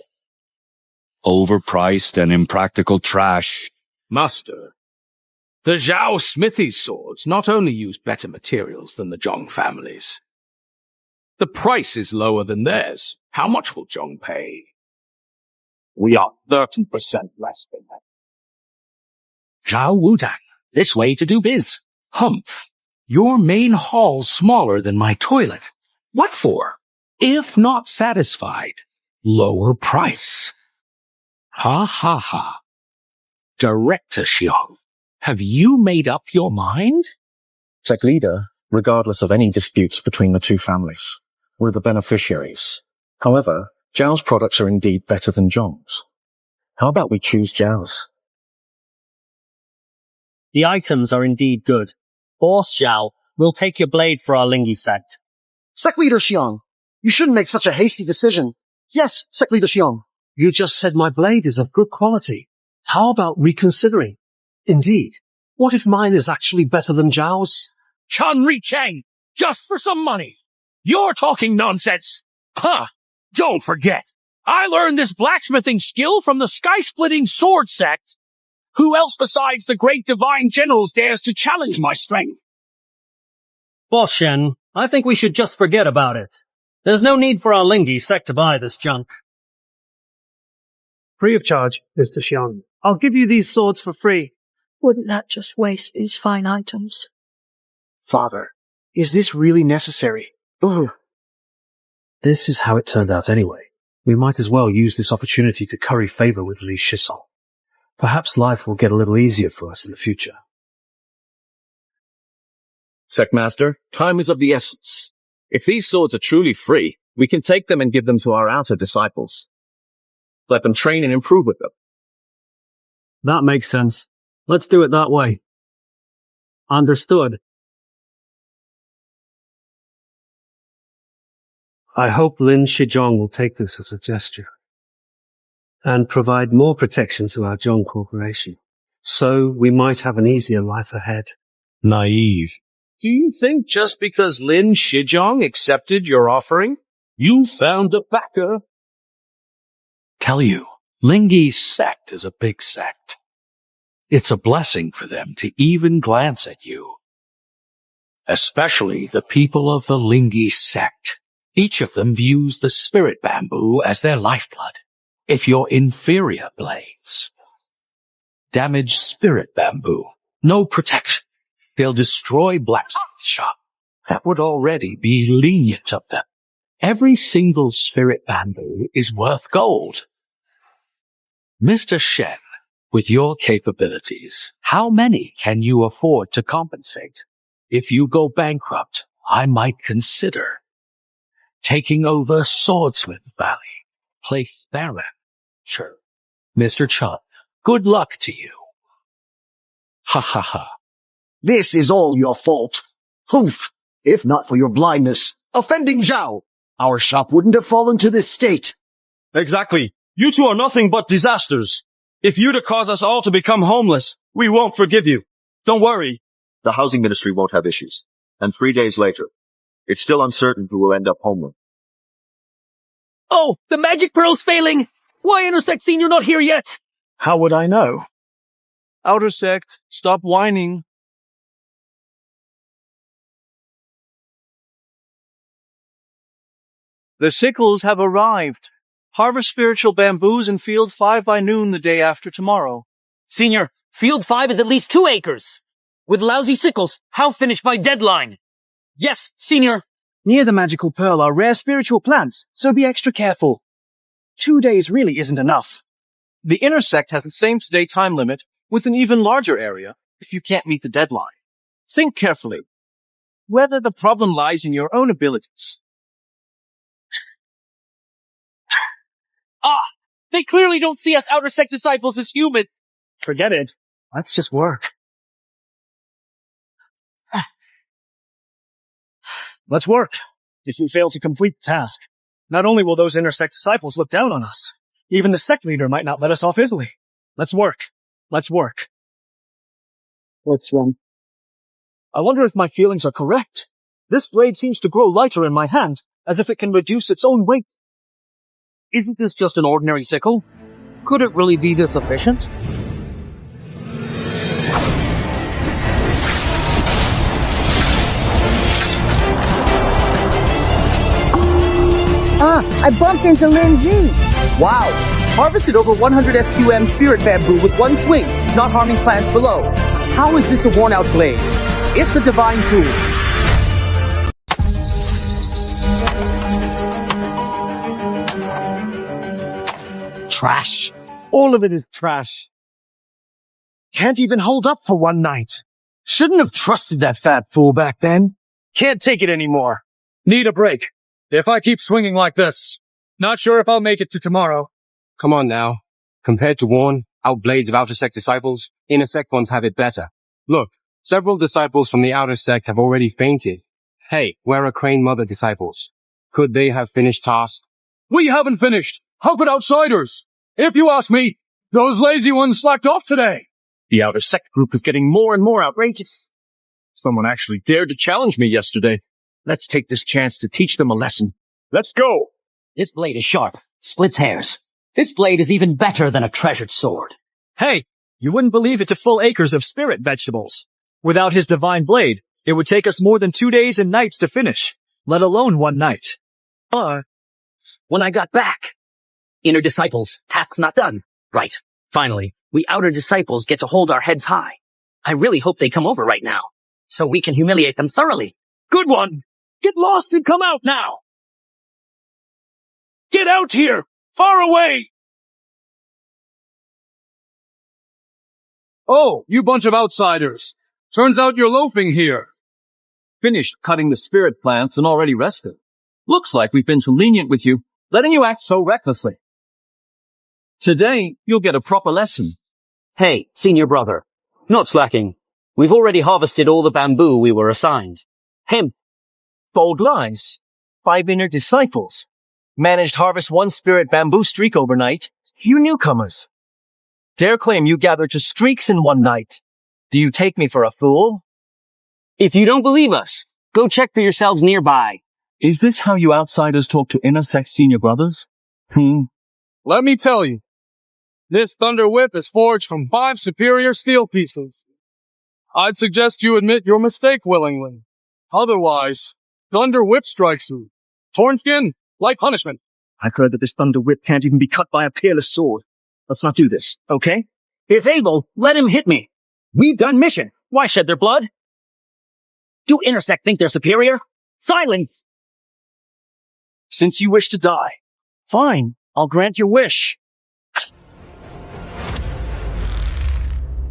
Overpriced and impractical trash. Master, the Zhao smithy swords not only use better materials than the Zhong families. The price is lower than theirs. How much will Zhong pay? We are 30% less than that. Zhao Wudang, this way to do biz. Humph. Your main hall's smaller than my toilet. What for? If not satisfied, lower price. Ha ha ha. Director Xiong, have you made up your mind? Sect leader, regardless of any disputes between the two families, we're the beneficiaries. However, Zhao's products are indeed better than Zhong's. How about we choose Zhao's? The items are indeed good. Boss Zhao, we'll take your blade for our Lingi sect. Sect Leader Xiong, you shouldn't make such a hasty decision. Yes, Sect Leader Xiong. You just said my blade is of good quality. How about reconsidering? Indeed. What if mine is actually better than Zhao's? Chun Ri Cheng, just for some money. You're talking nonsense. Huh. Don't forget, I learned this blacksmithing skill from the sky-splitting sword sect. Who else besides the great divine generals dares to challenge my strength? Boss Shen, I think we should just forget about it. There's no need for our Lingi sect to buy this junk. Free of charge, Mr. Xiong. I'll give you these swords for free. Wouldn't that just waste these fine items? Father, is this really necessary? Ugh. This is how it turned out anyway. We might as well use this opportunity to curry favor with Li Shisong. Perhaps life will get a little easier for us in the future. Sectmaster, time is of the essence. If these swords are truly free, we can take them and give them to our outer disciples. Let them train and improve with them. That makes sense. Let's do it that way. Understood. I hope Lin Shizhong will take this as a gesture and provide more protection to our Zhong Corporation, so we might have an easier life ahead. Naive. Do you think just because Lin Shizhong accepted your offering, you found a backer? Tell you, Lingi's sect is a big sect. It's a blessing for them to even glance at you. Especially the people of the Lingi sect. Each of them views the spirit bamboo as their lifeblood. If your inferior blades damage spirit bamboo, no protection. They'll destroy Blacksmith's shop. That would already be lenient of them. Every single spirit bamboo is worth gold. Mr. Shen, with your capabilities, how many can you afford to compensate? If you go bankrupt, I might consider taking over Swordsmith Valley. Place therein. Sure. Mr. Chun, good luck to you. Ha ha ha. This is all your fault. Humph! If not for your blindness, offending Zhao, our shop wouldn't have fallen to this state. Exactly. You two are nothing but disasters. If you'd have caused us all to become homeless, we won't forgive you. Don't worry. The housing ministry won't have issues. And 3 days later, it's still uncertain who will end up homeless. Oh, the magic pearl's failing! Why Intersect Senior not here yet? How would I know? Outer Sect, stop whining. The sickles have arrived. Harvest spiritual bamboos in Field 5 by noon the day after tomorrow. Senior, Field 5 is at least 2 acres. With lousy sickles, how finish by deadline? Yes, Senior. Near the magical pearl are rare spiritual plants, so be extra careful. 2 days really isn't enough. The Intersect has the same today time limit with an even larger area if you can't meet the deadline. Think carefully whether the problem lies in your own abilities. They clearly don't see us Outer Sect disciples as human. Forget it. Let's just work. Let's work. If we fail to complete the task, not only will those Intersect disciples look down on us, even the sect leader might not let us off easily. Let's work. Let's work. I wonder if my feelings are correct. This blade seems to grow lighter in my hand, as if it can reduce its own weight. Isn't this just an ordinary sickle? Could it really be this efficient? I bumped into Lindsay. Wow. Harvested over 100 SQM spirit bamboo with one swing, not harming plants below. How is this a worn-out blade? It's a divine tool. Trash. All of it is trash. Can't even hold up for one night. Shouldn't have trusted that fat fool back then. Can't take it anymore. Need a break. If I keep swinging like this, not sure if I'll make it to tomorrow. Come on now. Compared to worn out blades of Outer Sect disciples, Inner Sect ones have it better. Look, several disciples from the Outer Sect have already fainted. Hey, where are Crane Mother disciples? Could they have finished task? We haven't finished. How could outsiders? If you ask me, those lazy ones slacked off today. The Outer Sect group is getting more and more outrageous. Someone actually dared to challenge me yesterday. Let's take this chance to teach them a lesson. Let's go. This blade is sharp, splits hairs. This blade is even better than a treasured sword. Hey, you wouldn't believe it to full acres of spirit vegetables. Without his divine blade, it would take us more than 2 days and nights to finish, let alone one night. When I got back. Inner disciples, tasks not done. Right. Finally, we outer disciples get to hold our heads high. I really hope they come over right now, so we can humiliate them thoroughly. Good one. Get lost and come out now. Get out here. Far away. Oh, you bunch of outsiders. Turns out you're loafing here. Finished cutting the spirit plants and already rested. Looks like we've been too lenient with you, letting you act so recklessly. Today, you'll get a proper lesson. Hey, senior brother. Not slacking. We've already harvested all the bamboo we were assigned. Hemp. Bold lies. 5 inner disciples. Managed harvest 1 spirit bamboo streak overnight. You newcomers. Dare claim you gathered 2 streaks in one night. Do you take me for a fool? If you don't believe us, go check for yourselves nearby. Is this how you outsiders talk to Inner Sect senior brothers? Let me tell you. This thunder whip is forged from 5 superior steel pieces. I'd suggest you admit your mistake willingly. Otherwise, thunder whip strikes you. Torn skin, like punishment. I've heard that this thunder whip can't even be cut by a peerless sword. Let's not do this, okay? If able, let him hit me. We've done mission. Why shed their blood? Do Inner Sect think they're superior? Silence! Since you wish to die, fine, I'll grant your wish.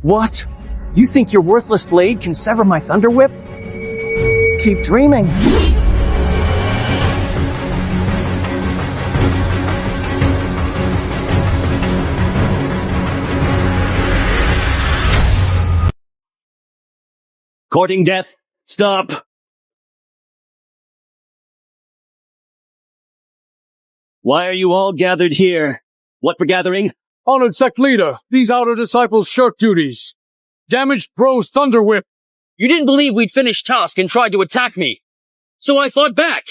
What? You think your worthless blade can sever my thunder whip? Keep dreaming. Courting death. Stop. Why are you all gathered here? What for gathering? Honored sect leader, these outer disciples shirk duties. Damaged bro's thunder whip. You didn't believe we'd finished task and tried to attack me. So I fought back.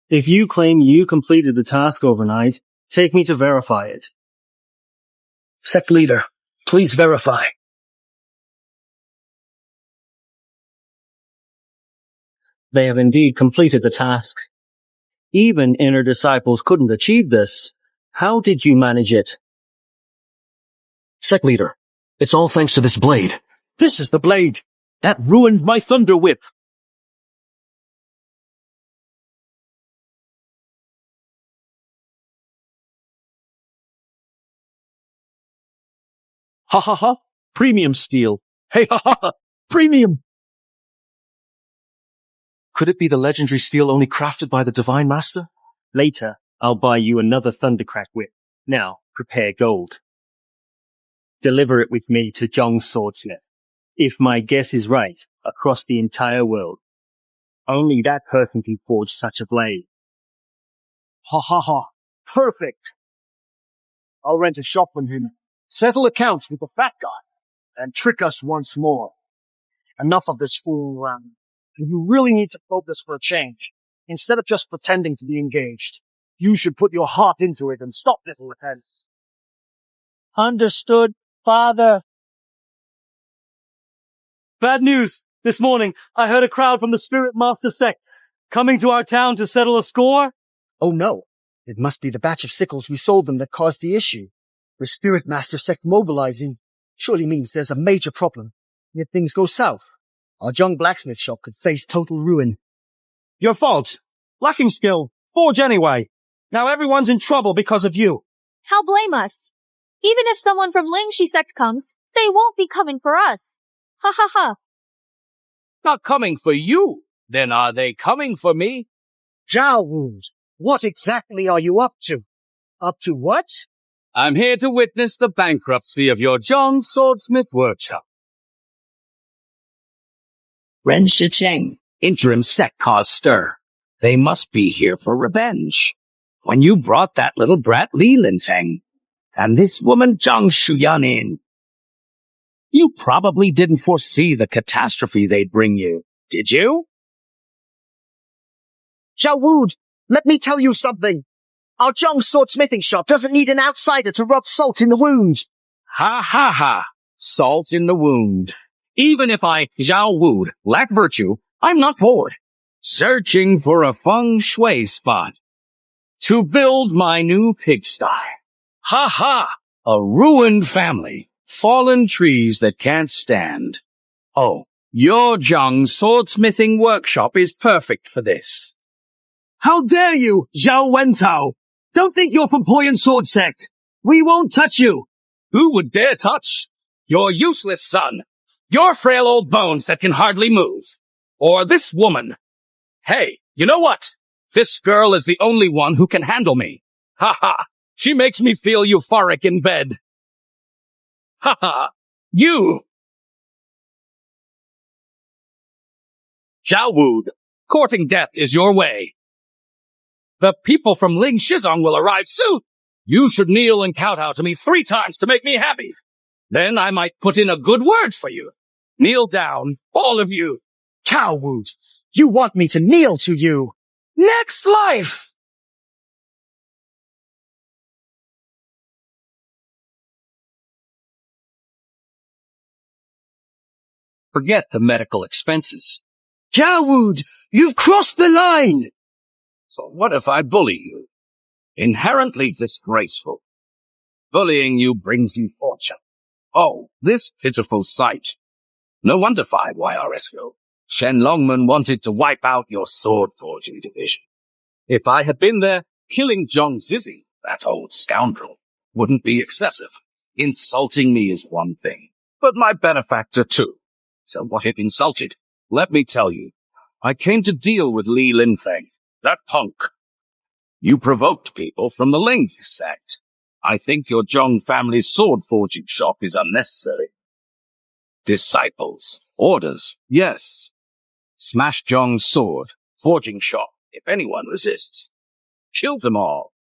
If you claim you completed the task overnight, take me to verify it. Sect leader, please verify. They have indeed completed the task. Even inner disciples couldn't achieve this. How did you manage it? Sect leader, it's all thanks to this blade. This is the blade that ruined my thunder whip. Ha ha ha! Premium steel. Hey ha ha ha! Premium! Could it be the legendary steel only crafted by the Divine Master? Later, I'll buy you another Thundercrack whip. Now, prepare gold. Deliver it with me to Zhong's swordsmith. If my guess is right, across the entire world. Only that person can forge such a blade. Ha ha ha! Perfect! I'll rent a shop from him, settle accounts with the fat guy, and trick us once more. Enough of this fooling around. You really need to focus for a change. Instead of just pretending to be engaged, you should put your heart into it and stop little attempts. Understood, Father. Bad news! This morning, I heard a crowd from the Spirit Master sect coming to our town to settle a score. Oh no, it must be the batch of sickles we sold them that caused the issue. The Spirit Master sect mobilizing surely means there's a major problem. If things go south, our Zhong blacksmith shop could face total ruin. Your fault. Lacking skill. Forge anyway. Now everyone's in trouble because of you. How blame us? Even if someone from Lingxi sect comes, they won't be coming for us. Ha ha ha. Not coming for you. Then are they coming for me? Zhao Wound, what exactly are you up to? Up to what? I'm here to witness the bankruptcy of your Zhong Swordsmith Workshop. Ren Shicheng, interim sect caused stir. They must be here for revenge. When you brought that little brat Li Linfeng and this woman Zhang Shuyan in, you probably didn't foresee the catastrophe they'd bring you, did you? Zhao Wood, let me tell you something. Our Zhong swordsmithing shop doesn't need an outsider to rub salt in the wound. Ha ha ha! Salt in the wound. Even if I, Zhao Wood, lack virtue, I'm not bored. Searching for a feng shui spot to build my new pigsty. Ha ha! A ruined family. Fallen trees that can't stand. Oh, your Zhong swordsmithing workshop is perfect for this. How dare you, Zhao Wentao! Don't think you're from Poyan Sword Sect. We won't touch you. Who would dare touch? Your useless son. Your frail old bones that can hardly move. Or this woman. Hey, you know what? This girl is the only one who can handle me. Ha ha! She makes me feel euphoric in bed. Ha ha! You! Zhao Wood, courting death is your way. The people from Ling Shizong will arrive soon. You should kneel and kowtow to me 3 times to make me happy. Then I might put in a good word for you. Kneel down, all of you. Cowwood, you want me to kneel to you? Next life! Forget the medical expenses. Cowwood, you've crossed the line! So what if I bully you? Inherently disgraceful. Bullying you brings you fortune. Oh, this pitiful sight. No wonder 5 YRS ago, Shen Longman wanted to wipe out your sword forging division. If I had been there, killing Zhong Zizi, that old scoundrel, wouldn't be excessive. Insulting me is one thing, but my benefactor too. So what if insulted? Let me tell you, I came to deal with Li Linfeng, that punk. You provoked people from the Ling sect. I think your Zhong family's sword forging shop is unnecessary. Disciples. Orders. Yes. Smash Zhong's sword. Forging shop. If anyone resists. Kill them all.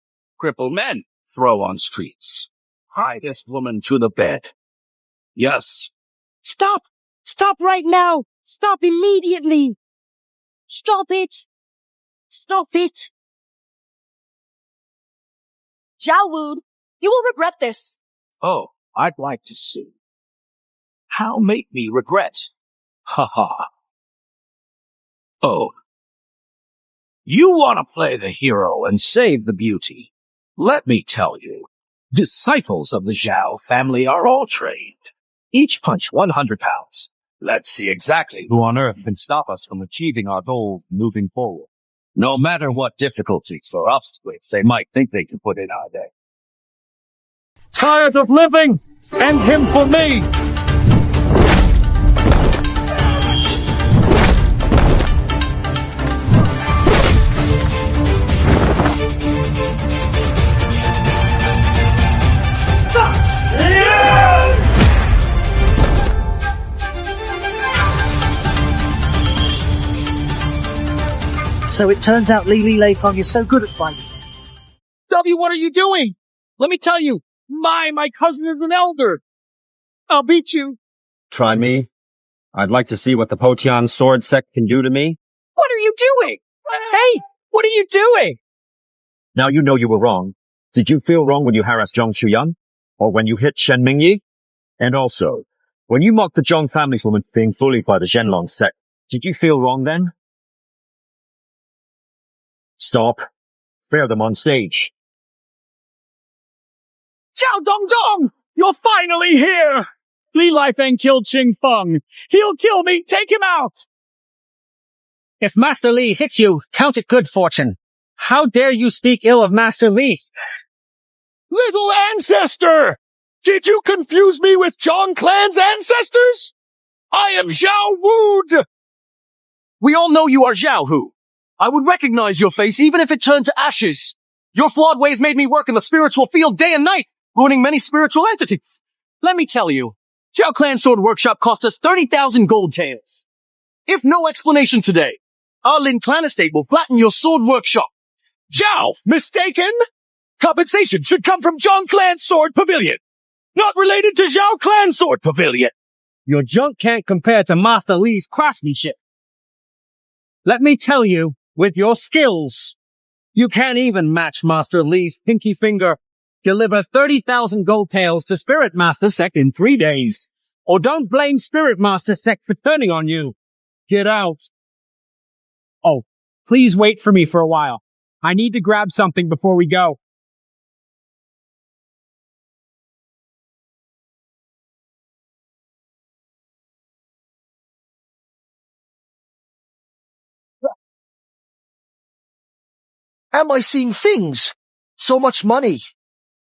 Cripple men. Throw on streets. Tie this woman to the bed. Yes. Stop! Stop right now! Stop immediately! Stop it! Stop it! Zhao Wu, you will regret this. Oh, I'd like to see. How make me regret? Ha ha. Oh. You want to play the hero and save the beauty. Let me tell you, disciples of the Zhao family are all trained. Each punch 100 pounds. Let's see exactly who on earth can stop us from achieving our goal moving forward. No matter what difficulties or obstacles they might think they can put in our day. Tired of living? End him for me! So it turns out Li Leifeng is so good at fighting. W, what are you doing? Let me tell you, my cousin is an elder. I'll beat you. Try me. I'd like to see what the Potian sword sect can do to me. What are you doing? Hey, what are you doing? Now you know you were wrong. Did you feel wrong when you harassed Zhong Shuyan? Or when you hit Shen Mingyi? And also, when you mocked the Zhong family for being bullied by the Zhenlong sect, did you feel wrong then? Stop. Spare them on stage. Zhao Dongdong! You're finally here! Li Leifeng killed Qing Feng. He'll kill me! Take him out! If Master Li hits you, count it good fortune. How dare you speak ill of Master Li? Little ancestor! Did you confuse me with Zhong Clan's ancestors? I am Zhao Wu! We all know you are Zhao Hu. I would recognize your face even if it turned to ashes. Your flawed ways made me work in the spiritual field day and night, ruining many spiritual entities. Let me tell you, Zhao Clan Sword Workshop cost us 30,000 gold taels. If no explanation today, our Lin Clan estate will flatten your sword workshop. Zhao, mistaken? Compensation should come from Zhong Clan Sword Pavilion, not related to Zhao Clan Sword Pavilion. Your junk can't compare to Master Li's craftsmanship. Let me tell you, with your skills, you can't even match Master Li's pinky finger. Deliver 30,000 gold taels to Spirit Master Sect in 3 days. Or don't blame Spirit Master Sect for turning on you. Get out. Oh, please wait for me for a while. I need to grab something before we go. Am I seeing things? So much money.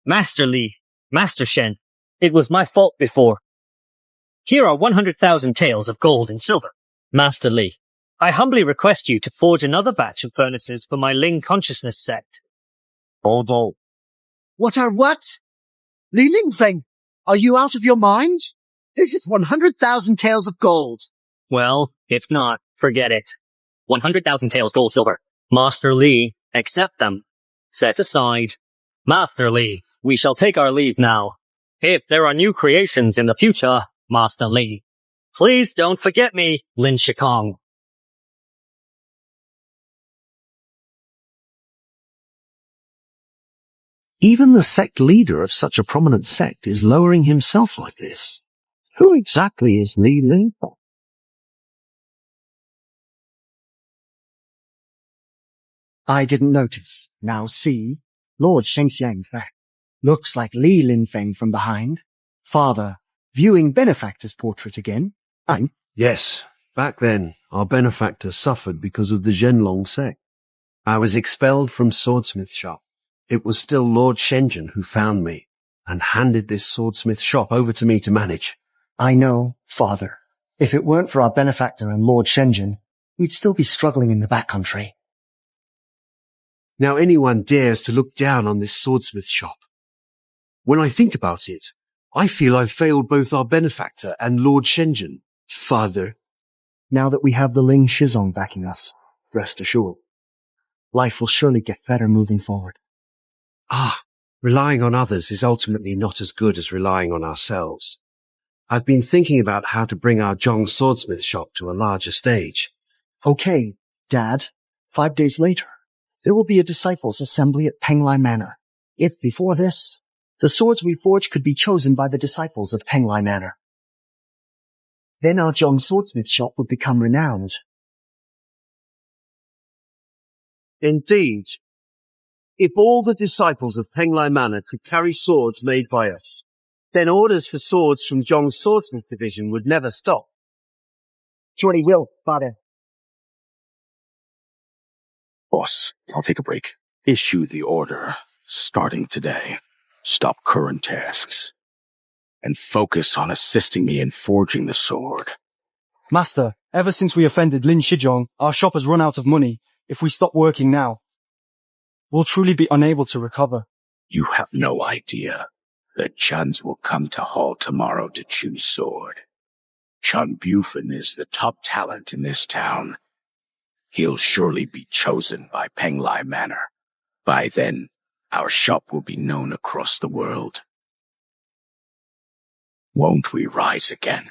Master Li, Master Shen, it was my fault before. Here are 100,000 taels of gold and silver. Master Li, I humbly request you to forge another batch of furnaces for my Ling Consciousness sect. Hold on. What are what? Li Lingfeng, are you out of your mind? This is 100,000 taels of gold. Well, if not, forget it. 100,000 taels gold silver. Master Li, accept them. Set aside. Master Li, we shall take our leave now. If there are new creations in the future, Master Li, please don't forget me, Lin Shikong. Even the sect leader of such a prominent sect is lowering himself like this. Who exactly is Li Lingfeng? I didn't notice. Now see, Lord Shengxiang's there. Looks like Li Linfeng from behind. Father, viewing benefactor's portrait again. Yes, back then, our benefactor suffered because of the Zhenlong sect. I was expelled from Swordsmith Shop. It was still Lord Shenzhen who found me and handed this swordsmith shop over to me to manage. I know, Father. If it weren't for our benefactor and Lord Shenzhen, we'd still be struggling in the backcountry. Now anyone dares to look down on this swordsmith shop. When I think about it, I feel I've failed both our benefactor and Lord Shenzhen. Father. Now that we have the Ling Shizong backing us, rest assured, life will surely get better moving forward. Relying on others is ultimately not as good as relying on ourselves. I've been thinking about how to bring our Zhong swordsmith shop to a larger stage. Okay, Dad. 5 days later, there will be a disciples' assembly at Penglai Manor. If before this, the swords we forge could be chosen by the disciples of Penglai Manor, then our Zhong swordsmith shop would become renowned. Indeed. If all the disciples of Penglai Manor could carry swords made by us, then orders for swords from Zhong's swordsmith division would never stop. Surely will, Father. Boss, I'll take a break. Issue the order, starting today. Stop current tasks, and focus on assisting me in forging the sword. Master, ever since we offended Lin Shizhong, our shop has run out of money. If we stop working now, we'll truly be unable to recover. You have no idea. The Chuns will come to Hall tomorrow to choose sword. Chun Bufin is the top talent in this town. He'll surely be chosen by Penglai Manor. By then, our shop will be known across the world. Won't we rise again?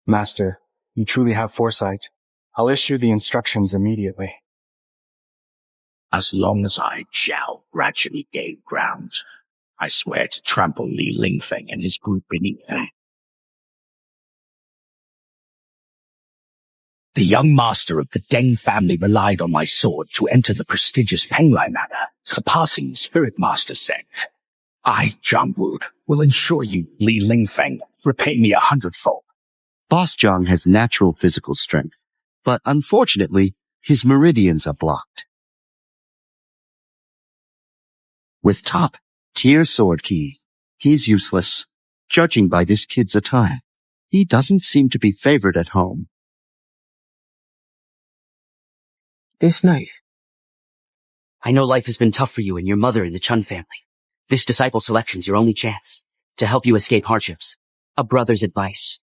Master, you truly have foresight. I'll issue the instructions immediately. As long as I shall gradually gain ground, I swear to trample Li Lingfeng and his group beneath him. The young master of the Deng family relied on my sword to enter the prestigious Penglai Manor, surpassing the Spirit Master sect. I, Zhang Wud, will ensure you, Li Lingfeng, repay me 100-fold. Boss Zhang has natural physical strength, but unfortunately, his meridians are blocked. With top tier sword key, he's useless. Judging by this kid's attire, he doesn't seem to be favored at home. This night. I know life has been tough for you and your mother and the Chun family. This disciple selection's your only chance to help you escape hardships. A brother's advice.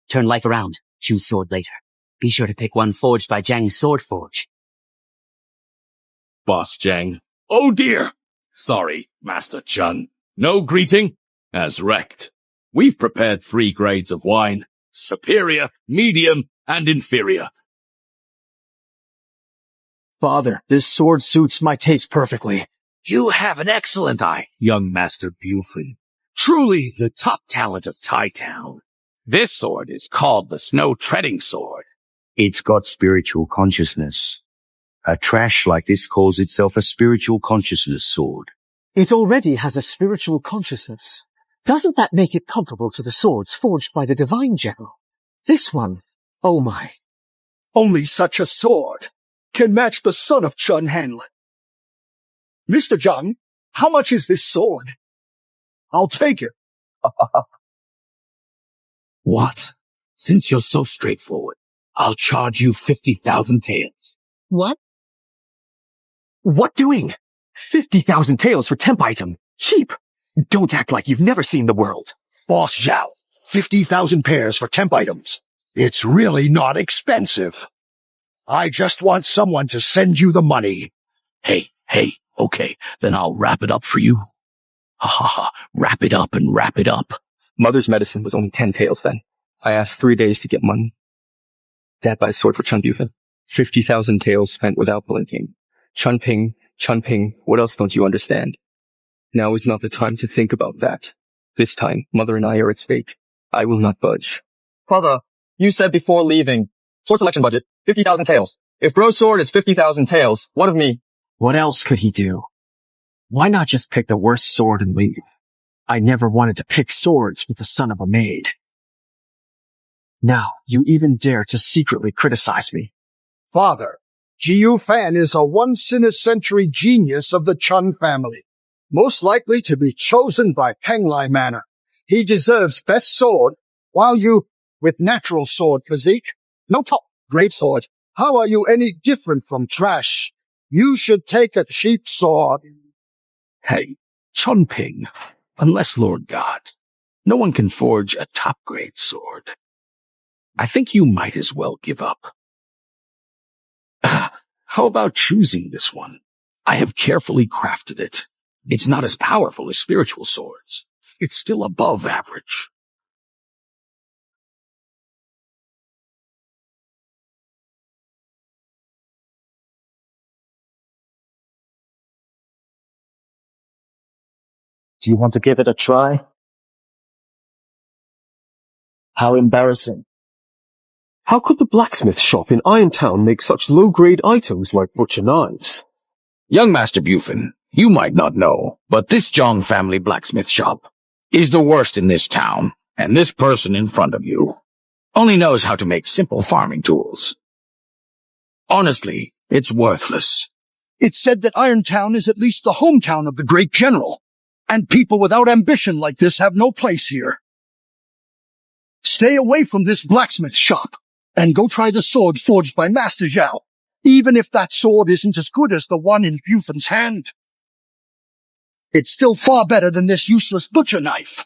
Turn life around. Choose sword later. Be sure to pick one forged by Zhang's Sword Forge. Boss Zhang. Oh dear! Sorry, Master Chun. No greeting? As wrecked. We've prepared 3 grades of wine. Superior, medium, and inferior. Father, this sword suits my taste perfectly. You have an excellent eye, young Master Bufin. Truly the top talent of Tai Town. This sword is called the Snow Treading Sword. It's got spiritual consciousness. A trash like this calls itself a spiritual consciousness sword. It already has a spiritual consciousness. Doesn't that make it comparable to the swords forged by the Divine General? This one, oh my. Only such a sword can match the son of Chun Hanlin. Mr. Zhang, how much is this sword? I'll take it. What? Since you're so straightforward, I'll charge you 50,000 taels. What? What doing? 50,000 taels for temp item. Cheap. Don't act like you've never seen the world. Boss Zhao, 50,000 pairs for temp items. It's really not expensive. I just want someone to send you the money. Hey, okay, then I'll wrap it up for you. Ha ha ha, wrap it up and wrap it up. Mother's medicine was only 10 taels then. I asked 3 days to get money. Dad buys sword for Chun Bufin. 50,000 taels spent without blinking. Chun Ping, what else don't you understand? Now is not the time to think about that. This time, Mother and I are at stake. I will not budge. Father, you said before leaving, sword selection budget, 50,000 taels. If Bro's sword is 50,000 taels, what of me? What else could he do? Why not just pick the worst sword and leave? I never wanted to pick swords with the son of a maid. Now, you even dare to secretly criticize me. Father, Jiyu Fan is a once-in-a-century genius of the Chun family, most likely to be chosen by Penglai Manor. He deserves best sword, while you, with natural sword physique, no top, great sword. How are you any different from trash? You should take a cheap sword. Hey, Chun Ping, unless Lord God, no one can forge a top-grade sword. I think you might as well give up. How about choosing this one? I have carefully crafted it. It's not as powerful as spiritual swords. It's still above average. Do you want to give it a try? How embarrassing. How could the blacksmith shop in Irontown make such low-grade items like butcher knives? Young Master Bufin, you might not know, but this John family blacksmith shop is the worst in this town, and this person in front of you only knows how to make simple farming tools. Honestly, it's worthless. It's said that Irontown is at least the hometown of the great general, and people without ambition like this have no place here. Stay away from this blacksmith shop, and go try the sword forged by Master Zhao, even if that sword isn't as good as the one in Bufin's hand. It's still far better than this useless butcher knife.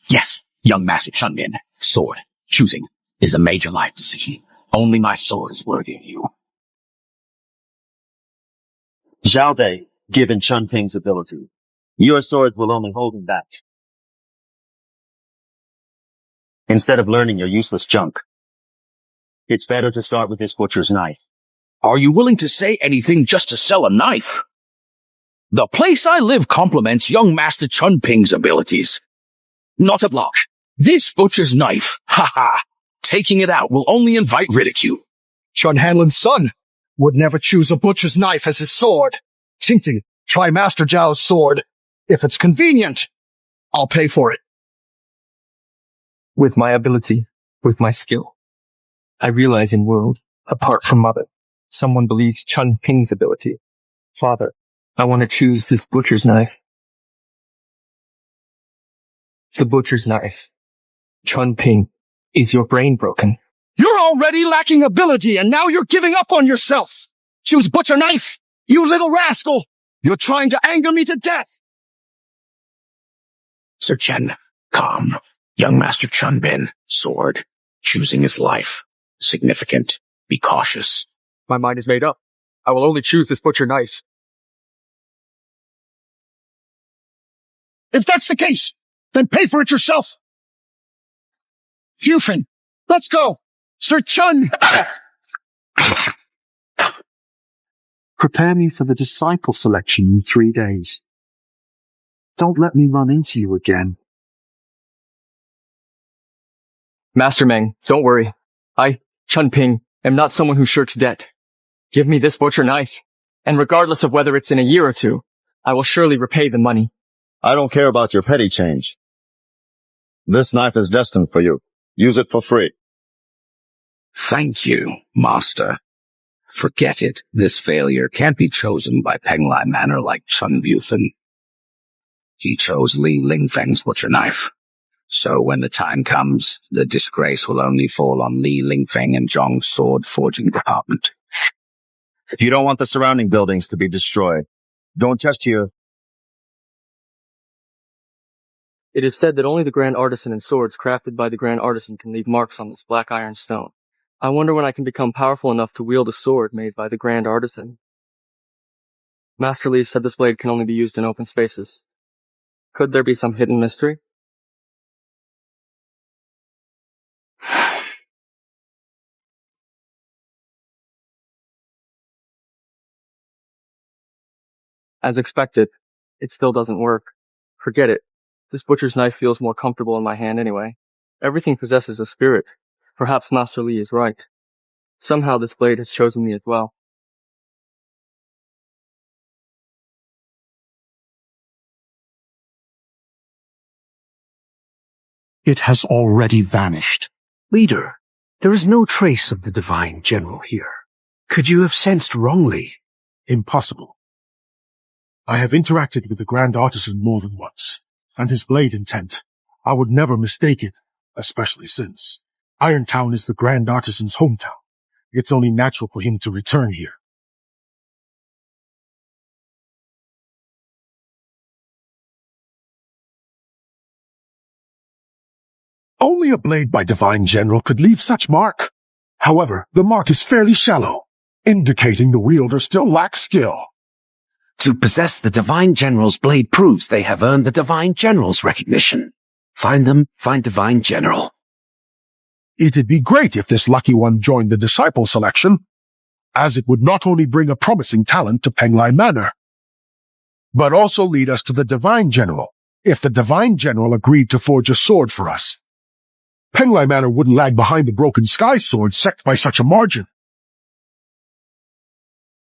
Yes, young Master Chunmin, sword choosing is a major life decision. Only my sword is worthy of you. Zhao Bei, given Chun Ping's ability, your sword will only hold him back. Instead of learning your useless junk, it's better to start with this butcher's knife. Are you willing to say anything just to sell a knife? The place I live complements young Master Chun Ping's abilities. Not a block. This butcher's knife, haha, taking it out will only invite ridicule. Chun Hanlin's son would never choose a butcher's knife as his sword. Xingting, try Master Zhao's sword. If it's convenient, I'll pay for it. With my ability, with my skill, I realize in world, apart from mother, someone believes Chun Ping's ability. Father, I want to choose this butcher's knife. The butcher's knife. Chun Ping, is your brain broken? You're already lacking ability, and now you're giving up on yourself. Choose butcher knife, you little rascal. You're trying to anger me to death. Sir Chen, calm. Young Master Chun Bin, sword, choosing his life. Significant. Be cautious. My mind is made up. I will only choose this butcher knife. If that's the case, then pay for it yourself. Bufin, let's go. Sir Chun! Prepare me for the disciple selection in 3 days. Don't let me run into you again. Master Meng, don't worry. I, Chun Ping, am not someone who shirks debt. Give me this butcher knife, and regardless of whether it's in a year or two, I will surely repay the money. I don't care about your petty change. This knife is destined for you. Use it for free. Thank you, Master. Forget it. This failure can't be chosen by Penglai Manor like Chun Bufin. He chose Li Lingfeng's butcher knife. So when the time comes, the disgrace will only fall on Li Lingfeng and Zhong's sword forging department. If you don't want the surrounding buildings to be destroyed, don't test here. It is said that only the Grand Artisan and swords crafted by the Grand Artisan can leave marks on this black iron stone. I wonder when I can become powerful enough to wield a sword made by the Grand Artisan. Master Li said this blade can only be used in open spaces. Could there be some hidden mystery? As expected, it still doesn't work. Forget it. This butcher's knife feels more comfortable in my hand anyway. Everything possesses a spirit. Perhaps Master Li is right. Somehow this blade has chosen me as well. It has already vanished. Leader, there is no trace of the divine general here. Could you have sensed wrongly? Impossible. I have interacted with the Grand Artisan more than once, and his blade intent, I would never mistake it, especially since Irontown is the Grand Artisan's hometown. It's only natural for him to return here. Only a blade by Divine General could leave such mark. However, the mark is fairly shallow, indicating the wielder still lacks skill. To possess the Divine General's blade proves they have earned the Divine General's recognition. Find them, find Divine General. It'd be great if this lucky one joined the disciple selection, as it would not only bring a promising talent to Penglai Manor, but also lead us to the Divine General, if the Divine General agreed to forge a sword for us. Penglai Manor wouldn't lag behind the Broken Sky Sword sect by such a margin.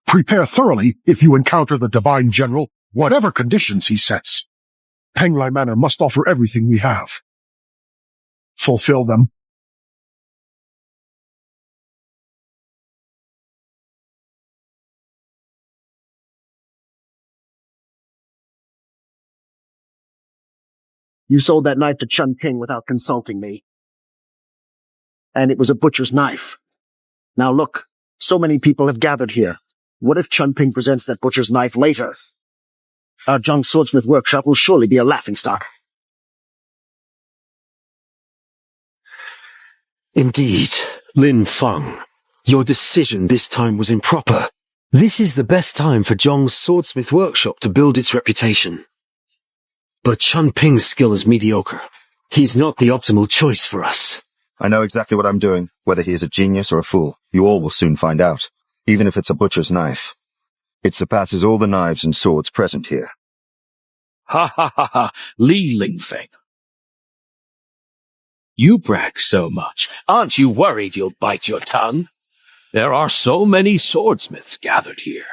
Prepare thoroughly if you encounter the Divine General, whatever conditions he sets. Penglai Manor must offer everything we have. Fulfill them. You sold that knife to Chun Ping without consulting me. And it was a butcher's knife. Now look, so many people have gathered here. What if Chun Ping presents that butcher's knife later? Our Zhang Swordsmith workshop will surely be a laughingstock. Indeed, Lin Feng. Your decision this time was improper. This is the best time for Zhong's Swordsmith workshop to build its reputation. But Chun Ping's skill is mediocre. He's not the optimal choice for us. I know exactly what I'm doing, whether he is a genius or a fool. You all will soon find out, even if it's a butcher's knife. It surpasses all the knives and swords present here. Ha ha ha ha, Li Lingfeng. You brag so much. Aren't you worried you'll bite your tongue? There are so many swordsmiths gathered here.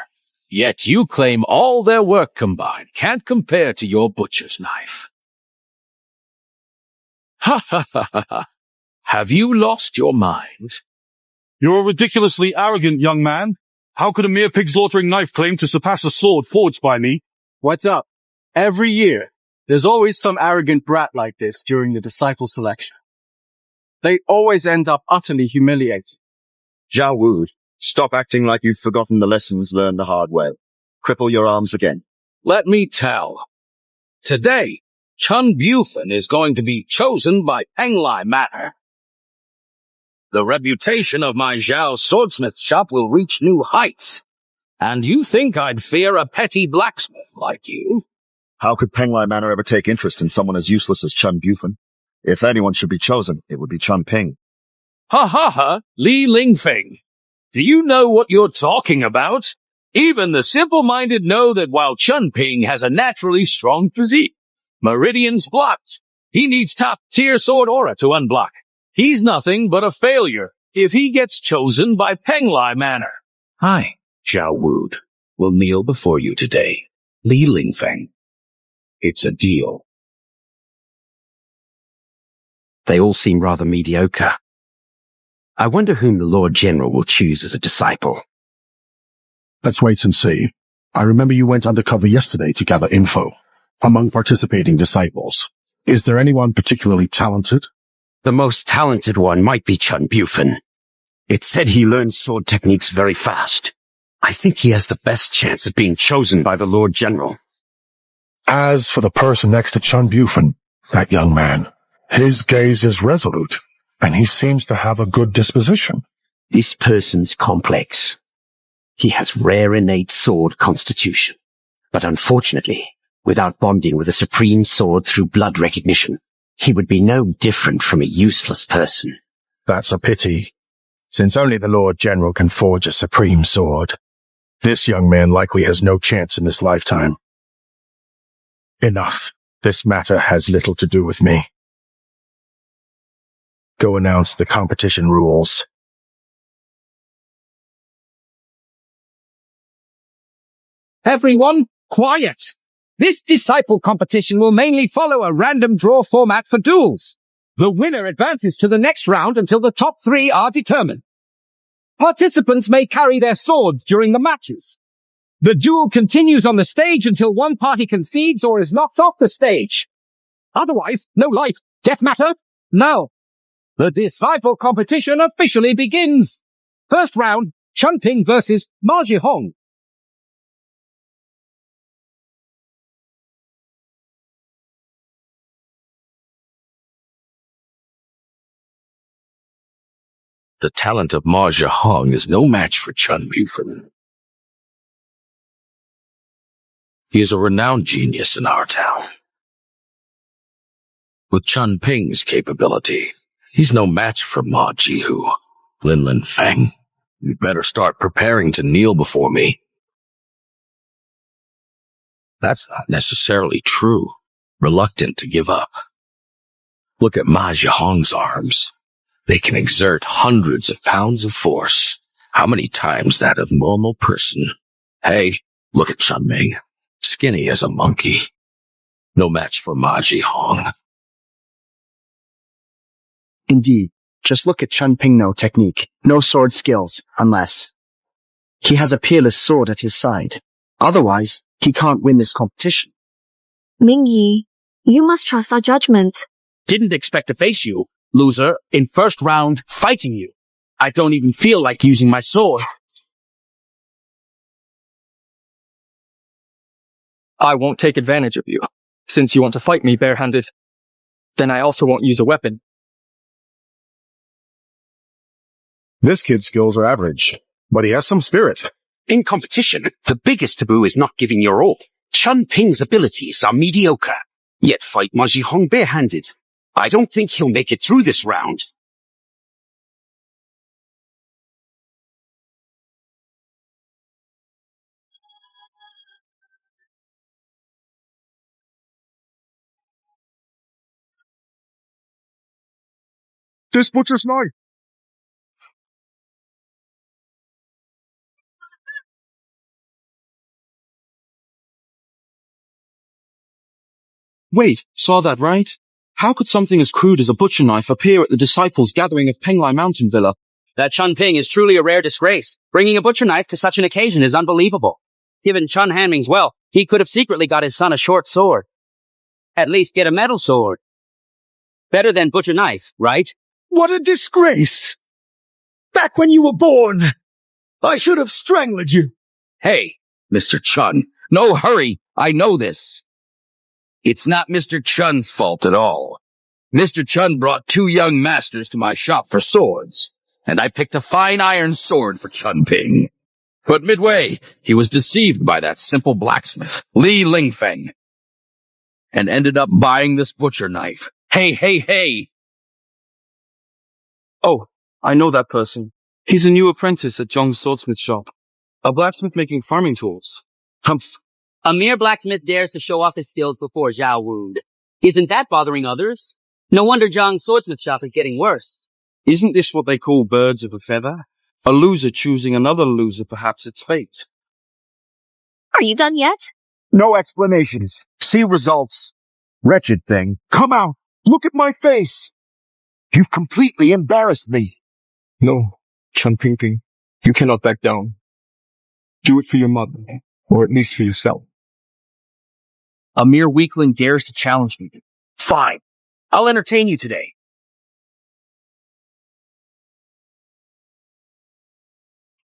Yet you claim all their work combined can't compare to your butcher's knife. Ha ha ha ha ha. Have you lost your mind? You're a ridiculously arrogant young man. How could a mere pig-slaughtering knife claim to surpass a sword forged by me? What's up? Every year, there's always some arrogant brat like this during the disciple selection. They always end up utterly humiliated. Zhao Wu, stop acting like you've forgotten the lessons learned the hard way. Cripple your arms again. Let me tell. Today, Chun Bufen is going to be chosen by Penglai Manor. The reputation of my Zhao swordsmith shop will reach new heights. And you think I'd fear a petty blacksmith like you? How could Penglai Manor ever take interest in someone as useless as Chun Bufen? If anyone should be chosen, it would be Chun Ping. Ha ha ha, Li Lingfeng. Do you know what you're talking about? Even the simple-minded know that while Chun Ping has a naturally strong physique, Meridian's blocked. He needs top-tier sword aura to unblock. He's nothing but a failure if he gets chosen by Penglai Manor. I, Zhao Wu, will kneel before you today. Li Lingfeng. It's a deal. They all seem rather mediocre. I wonder whom the Lord General will choose as a disciple. Let's wait and see. I remember you went undercover yesterday to gather info among participating disciples. Is there anyone particularly talented? The most talented one might be Chun Bufen. It said he learns sword techniques very fast. I think he has the best chance of being chosen by the Lord General. As for the person next to Chun Bufen, that young man, his gaze is resolute, and he seems to have a good disposition. This person's complex. He has rare innate sword constitution, but unfortunately, without bonding with a supreme sword through blood recognition, he would be no different from a useless person. That's a pity, since only the Lord General can forge a supreme sword. This young man likely has no chance in this lifetime. Enough. This matter has little to do with me. Go announce the competition rules. Everyone, quiet! This disciple competition will mainly follow a random draw format for duels. The winner advances to the next round until the top 3 are determined. Participants may carry their swords during the matches. The duel continues on the stage until one party concedes or is knocked off the stage. Otherwise, no life. Death matter? No. The disciple competition officially begins. First round, Chun Ping versus Ma Jihong. The talent of Ma Jihong is no match for Chun Bufen. He is a renowned genius in our town. With Chun Ping's capability, he's no match for Ma Jihu. Lin Feng, you better start preparing to kneel before me. That's not necessarily true. Reluctant to give up. Look at Ma Zhihong's arms. They can exert hundreds of pounds of force. How many times that of a normal person? Hey, look at Chun Ming. Skinny as a monkey. No match for Ma Zhihong. Indeed. Just look at Chun Ping no technique. No sword skills, unless he has a peerless sword at his side. Otherwise, he can't win this competition. Mingyi, you must trust our judgment. Didn't expect to face you, loser, in first round fighting you. I don't even feel like using my sword. I won't take advantage of you, since you want to fight me barehanded. Then I also won't use a weapon. This kid's skills are average, but he has some spirit. In competition, the biggest taboo is not giving your all. Chun Ping's abilities are mediocre, yet fight Ma Zhihong barehanded. I don't think he'll make it through this round. This butcher's knife! Wait, saw that right? How could something as crude as a butcher knife appear at the disciples' gathering of Penglai Mountain Villa? That Chun Ping is truly a rare disgrace. Bringing a butcher knife to such an occasion is unbelievable. Given Chun Hanming's wealth, he could have secretly got his son a short sword. At least get a metal sword. Better than butcher knife, right? What a disgrace! Back when you were born, I should have strangled you. Hey, Mr. Chun, no hurry. I know this. It's not Mr. Chun's fault at all. Mr. Chun brought 2 young masters to my shop for swords, and I picked a fine iron sword for Chun Ping. But midway, he was deceived by that simple blacksmith, Li Lingfeng, and ended up buying this butcher knife. Hey! Oh, I know that person. He's a new apprentice at Zhong's swordsmith shop. A blacksmith making farming tools. Humph. A mere blacksmith dares to show off his skills before Zhao Wood. Isn't that bothering others? No wonder Zhang's swordsmith shop is getting worse. Isn't this what they call birds of a feather? A loser choosing another loser, perhaps its fate. Are you done yet? No explanations. See results. Wretched thing. Come out. Look at my face. You've completely embarrassed me. No, Chun Ping, you cannot back down. Do it for your mother, or at least for yourself. A mere weakling dares to challenge me. Fine. I'll entertain you today.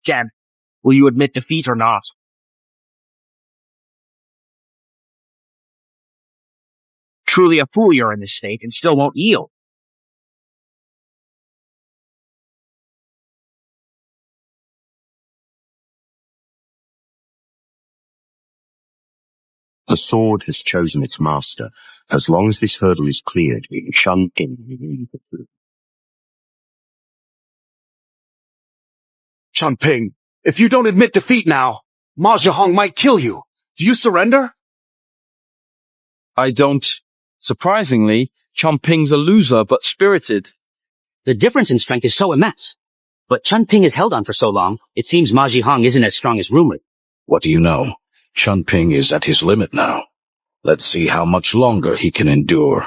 Damn. Will you admit defeat or not? Truly a fool you're in this state and still won't yield. The sword has chosen its master. As long as this hurdle is cleared, Chun Ping. Chun Ping, if you don't admit defeat now, Ma Zhihong might kill you. Do you surrender? I don't. Surprisingly, Chun Ping's a loser, but spirited. The difference in strength is so immense. But Chun Ping is held on for so long, it seems Ma Zhihong isn't as strong as rumored. What do you know? Chun Ping is at his limit now. Let's see how much longer he can endure.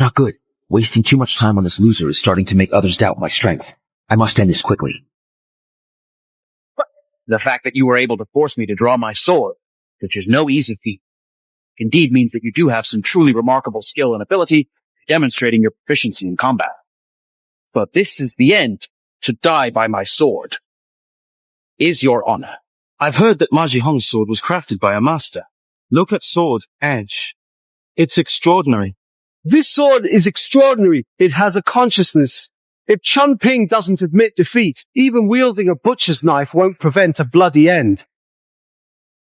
Not good. Wasting too much time on this loser is starting to make others doubt my strength. I must end this quickly. The fact that you were able to force me to draw my sword, which is no easy feat, indeed means that you do have some truly remarkable skill and ability, demonstrating your proficiency in combat. But this is the end, to die by my sword. Is your honor. I've heard that Ma Zhihong's sword was crafted by a master. Look at sword, edge. It's extraordinary. This sword is extraordinary. It has a consciousness. If Chun Ping doesn't admit defeat, even wielding a butcher's knife won't prevent a bloody end.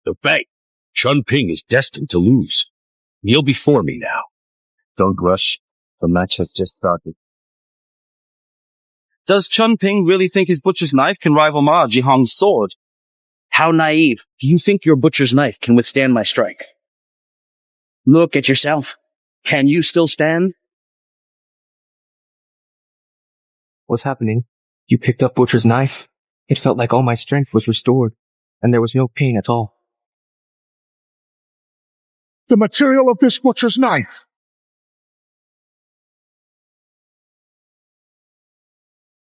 The fact, Chun Ping is destined to lose. Kneel before me now. Don't rush. The match has just started. Does Chun Ping really think his butcher's knife can rival Ma Zhihong's sword? How naive. Do you think your butcher's knife can withstand my strike? Look at yourself. Can you still stand? What's happening? You picked up Butcher's knife? It felt like all my strength was restored, and there was no pain at all. The material of this butcher's knife.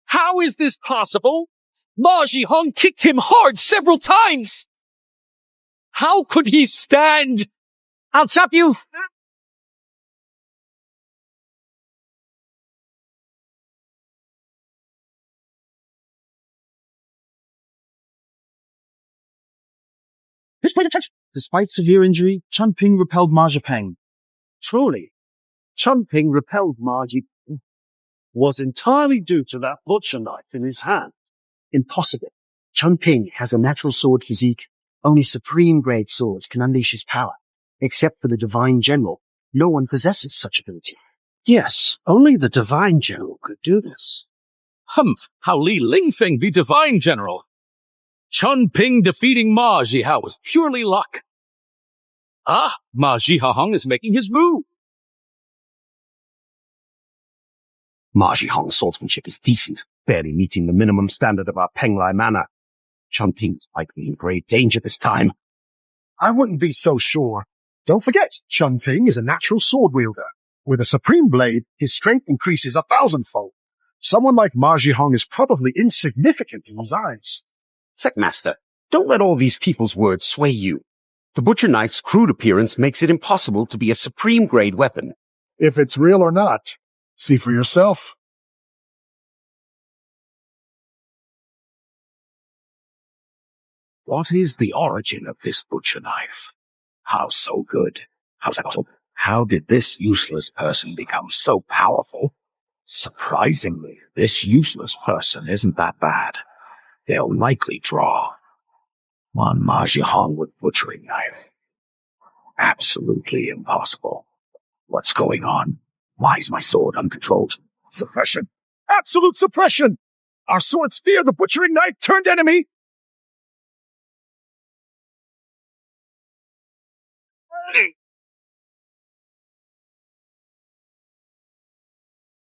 How is this possible? Ma Jihong kicked him hard several times. How could he stand? I'll chop you. Despite severe injury, Chun Ping repelled Ma Zhipeng. Truly, Chun Ping repelled Ma Jihong was entirely due to that butcher knife in his hand. Impossible. Chun Ping has a natural sword physique. Only supreme-grade swords can unleash his power. Except for the Divine General, no one possesses such ability. Yes, only the Divine General could do this. Humph, how Li Lingfeng be Divine General? Chun Ping defeating Ma Jihao was purely luck. Ah, Ma Jihong is making his move. Ma Jihong's swordsmanship is decent, barely meeting the minimum standard of our Penglai manor. Chun Ping is likely in grave danger this time. I wouldn't be so sure. Don't forget, Chun Ping is a natural sword wielder. With a supreme blade, his strength increases 1,000-fold. Someone like Ma Jihong is probably insignificant in his eyes. Secmaster, don't let all these people's words sway you. The butcher knife's crude appearance makes it impossible to be a supreme-grade weapon. If it's real or not, see for yourself. What is the origin of this butcher knife? How so good? How's that possible? How did this useless person become so powerful? Surprisingly, this useless person isn't that bad. They'll likely draw one Ma Jihong with butchering knife. Absolutely impossible. What's going on? Why is my sword uncontrolled? Suppression. Absolute suppression! Our swords fear the butchering knife turned enemy!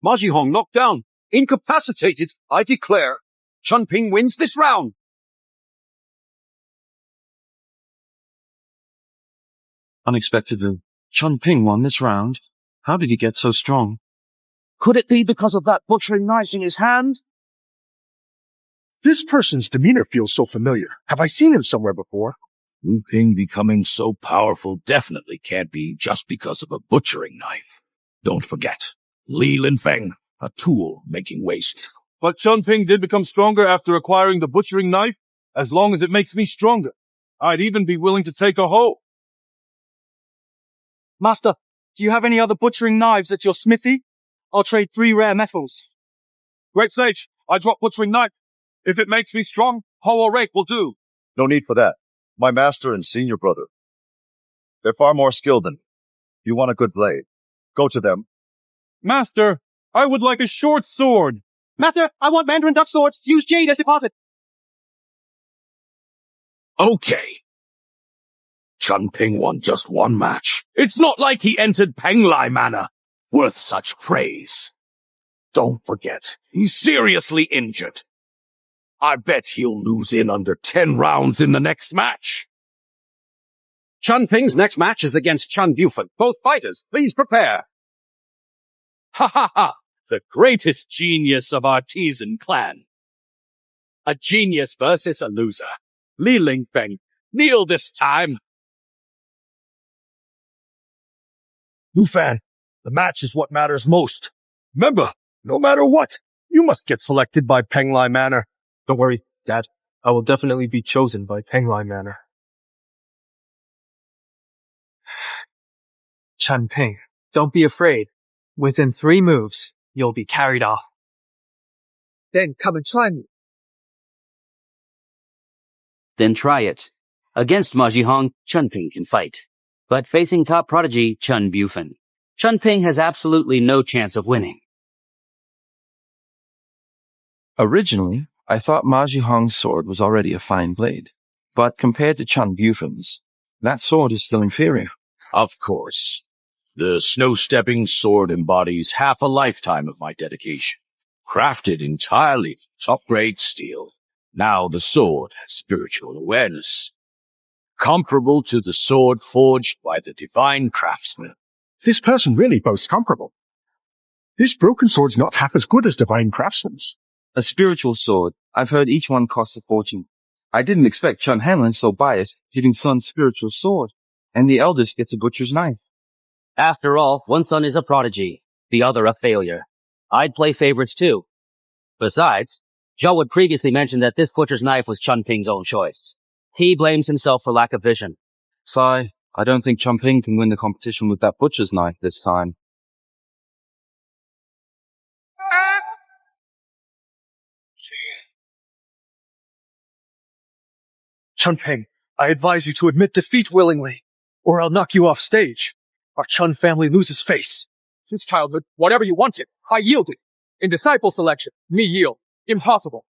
Ma Jihong knocked down. Incapacitated, I declare. Chun Ping wins this round. Unexpectedly, Chun Ping won this round. How did he get so strong? Could it be because of that butchering knife in his hand? This person's demeanor feels so familiar. Have I seen him somewhere before? Wu Ping becoming so powerful definitely can't be just because of a butchering knife. Don't forget, Li Linfeng, a tool making waste. But Chun Ping did become stronger after acquiring the butchering knife. As long as it makes me stronger, I'd even be willing to take a hoe. Master, do you have any other butchering knives at your smithy? I'll trade 3 rare metals. Great Sage, I drop butchering knife. If it makes me strong, hoe or rake will do. No need for that. My master and senior brother. They're far more skilled than me. If you want a good blade, go to them. Master, I would like a short sword. Master, I want Mandarin Duck swords. Use jade as deposit. Okay. Chun Ping won just one match. It's not like he entered Penglai Manor. Worth such praise. Don't forget, he's seriously injured. I bet he'll lose in under 10 rounds in the next match. Chun Ping's next match is against Chun Bufan. Both fighters, please prepare. Ha ha ha! The greatest genius of artisan clan. A genius versus a loser. Li Lingfeng, kneel this time. Lufan, the match is what matters most. Remember, no matter what, you must get selected by Penglai Manor. Don't worry, Dad. I will definitely be chosen by Penglai Manor. Chun Ping, don't be afraid. Within 3 moves, you'll be carried off. Then come and try me. Then try it. Against Ma Jihong, Chun Ping can fight. But facing top prodigy Chun Bufan, Chun Ping has absolutely no chance of winning. Originally, I thought Ma Jihong's sword was already a fine blade. But compared to Chun Bufen's, that sword is still inferior. Of course. The snow-stepping sword embodies half a lifetime of my dedication. Crafted entirely from top-grade steel. Now the sword has spiritual awareness. Comparable to the sword forged by the divine craftsman. This person really boasts comparable. This broken sword's not half as good as divine craftsman's. A spiritual sword. I've heard each one costs a fortune. I didn't expect Chun Hanlin so biased, giving son spiritual sword, and the eldest gets a butcher's knife. After all, one son is a prodigy, the other a failure. I'd play favorites too. Besides, Zhao Wood previously mentioned that this butcher's knife was Chun Ping's own choice. He blames himself for lack of vision. Sai, I don't think Chun Ping can win the competition with that butcher's knife this time. Chun Ping, I advise you to admit defeat willingly, or I'll knock you off stage. Our Chun family loses face. Since childhood, whatever you wanted, I yielded. In disciple selection, me yield. Impossible.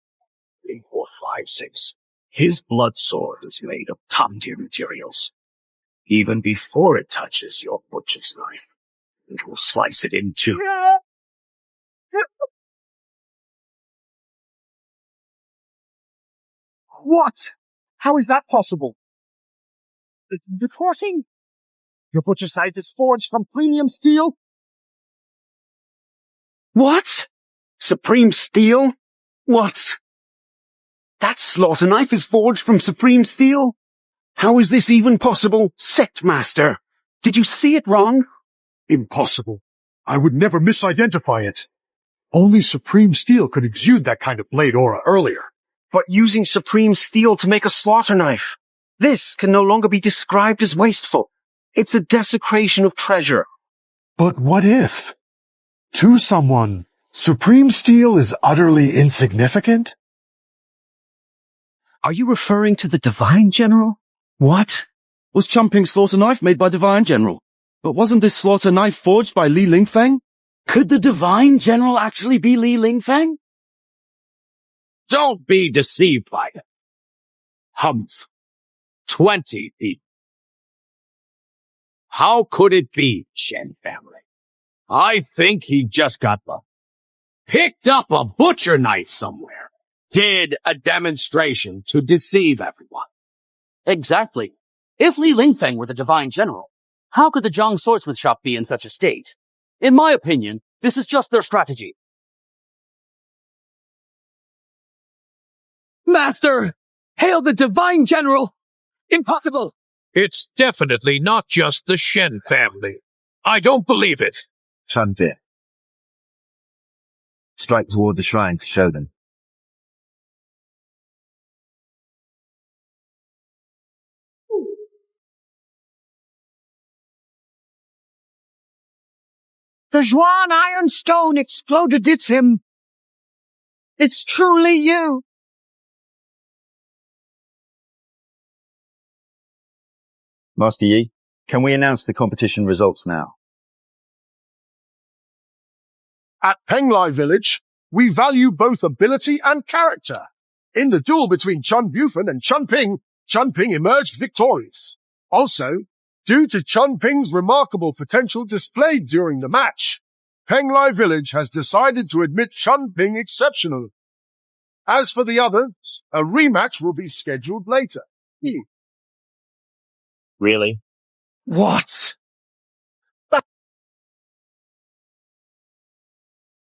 3, 4, 5, 6. His blood sword is made of top-tier materials. Even before it touches your butcher's knife, it will slice it in two. What? How is that possible? Reporting? Your butcher's knife is forged from premium steel? What? Supreme steel? What? That slaughter knife is forged from supreme steel? How is this even possible, Sect Master? Did you see it wrong? Impossible. I would never misidentify it. Only supreme steel could exude that kind of blade aura earlier. But using supreme steel to make a slaughter knife, this can no longer be described as wasteful. It's a desecration of treasure. But what if, to someone, supreme steel is utterly insignificant? Are you referring to the Divine General? What? Was Chun Ping's slaughter knife made by Divine General? But wasn't this slaughter knife forged by Li Lingfeng? Could the Divine General actually be Li Lingfeng? Don't be deceived by it. Humph. 20 people. How could it be, Shen family? I think he just got picked up a butcher knife somewhere. Did a demonstration to deceive everyone. Exactly. If Li Lingfeng were the Divine General, how could the Zhang Swordsmith shop be in such a state? In my opinion, this is just their strategy. Master! Hail the Divine General! Impossible! It's definitely not just the Shen family. I don't believe it. Chun Ping. Strike toward the shrine to show them. The Zhuan Iron Stone exploded, it's him. It's truly you. Master Yi, can we announce the competition results now? At Penglai Village, we value both ability and character. In the duel between Chun Bufen and Chun Ping emerged victorious. Also, due to Chun Ping's remarkable potential displayed during the match, Penglai Village has decided to admit Chun Ping exceptional. As for the others, a rematch will be scheduled later. Really? What?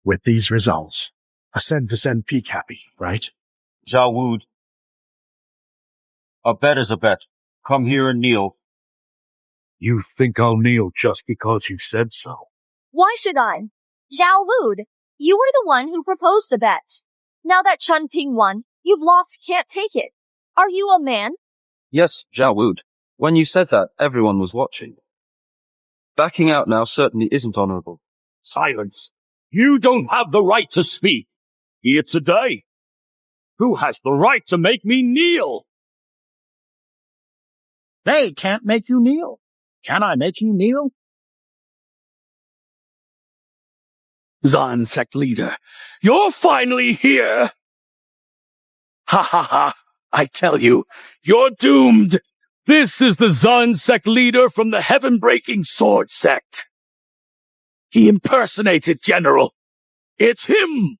With these results, Ascend Descend Peak happy, right? Zhao Wood. A bet is a bet. Come here and kneel. You think I'll kneel just because you said so? Why should I? Zhao Wood, you were the one who proposed the bets. Now that Chun Ping won, you've lost, can't take it. Are you a man? Yes, Zhao Wood. When you said that, everyone was watching. Backing out now certainly isn't honorable. Silence. You don't have the right to speak. It's a day. Who has the right to make me kneel? They can't make you kneel. Can I make you kneel? Zan sect leader, you're finally here. Ha ha ha. I tell you, you're doomed. This is the Zun sect leader from the heaven-breaking sword sect. He impersonated General. It's him!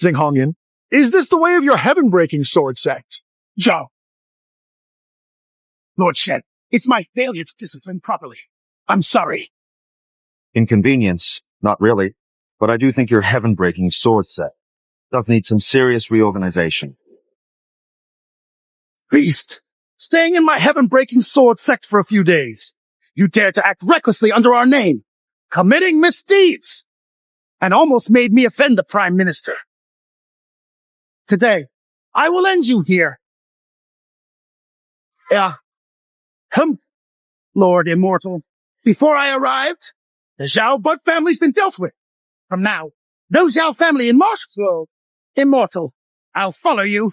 Xinghongyan, is this the way of your heaven-breaking sword sect? Zhao. Lord Shen, it's my failure to discipline properly. I'm sorry. Inconvenience? Not really. But I do think your heaven-breaking sword set does need some serious reorganization. Beast, staying in my heaven-breaking sword sect for a few days. You dared to act recklessly under our name, committing misdeeds, and almost made me offend the Prime Minister. Today, I will end you here. Lord Immortal, before I arrived, the Zhao Bud family's been dealt with. From now, no Zhao family in Marshall. Immortal, I'll follow you.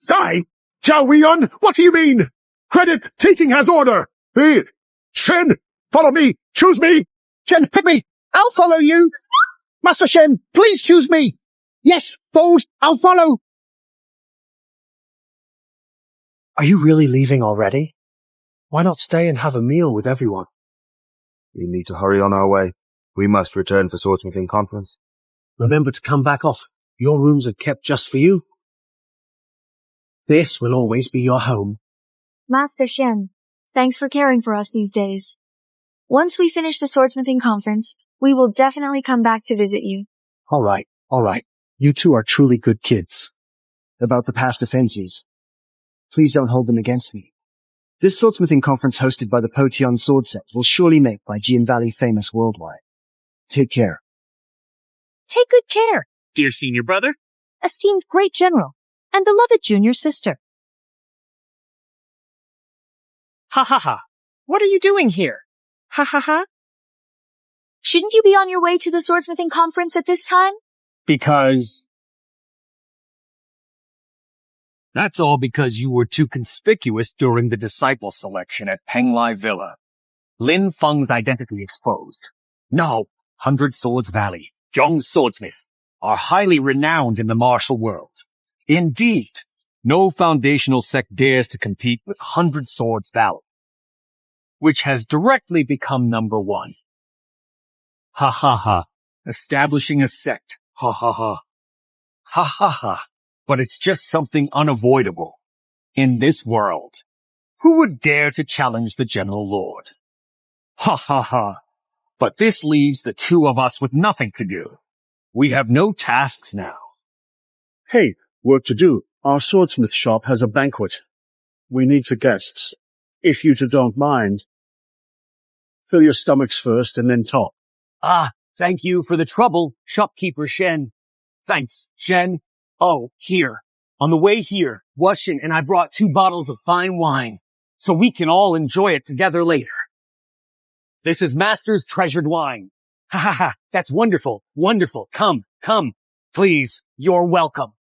Die! Zhao Weiyun, what do you mean? Credit taking has order. Hey, Shen, follow me. Choose me. Shen, pick me. I'll follow you. Master Shen, please choose me. Yes, foes, I'll follow. Are you really leaving already? Why not stay and have a meal with everyone? We need to hurry on our way. We must return for swordsmithing conference. Remember to come back off. Your rooms are kept just for you. This will always be your home. Master Shen, thanks for caring for us these days. Once we finish the swordsmithing conference, we will definitely come back to visit you. All right. You two are truly good kids. About the past offenses, please don't hold them against me. This swordsmithing conference hosted by the Potion sword set will surely make Baijian Valley famous worldwide. Take care. Take good care, Dear senior brother. esteemed great general, and beloved junior sister. Ha ha ha. What are you doing here? Ha ha ha. Shouldn't you be on your way to the swordsmithing conference at this time? Because... That's all because you were too conspicuous during the disciple selection at Penglai Villa. Lin Feng's identity exposed. No, 100 Swords Valley, Zhong's swordsmith, are highly renowned in the martial world. Indeed, no foundational sect dares to compete with 100 Swords Valley, which has directly become number one. Ha ha ha. Establishing a sect. Ha ha ha. Ha ha ha. But it's just something unavoidable. In this world, who would dare to challenge the General Lord? Ha ha ha. But this leaves the two of us with nothing to do. We have no tasks now. Hey, work to do. Our swordsmith shop has a banquet. We need the guests. If you two don't mind, fill your stomachs first and then talk. Thank you for the trouble, shopkeeper Shen. Thanks, Shen. Oh, here. On the way here, Wuxian and I brought 2 bottles of fine wine, so we can all enjoy it together later. This is Master's treasured wine. Ha ha ha, that's wonderful, wonderful. Come. Please, you're welcome.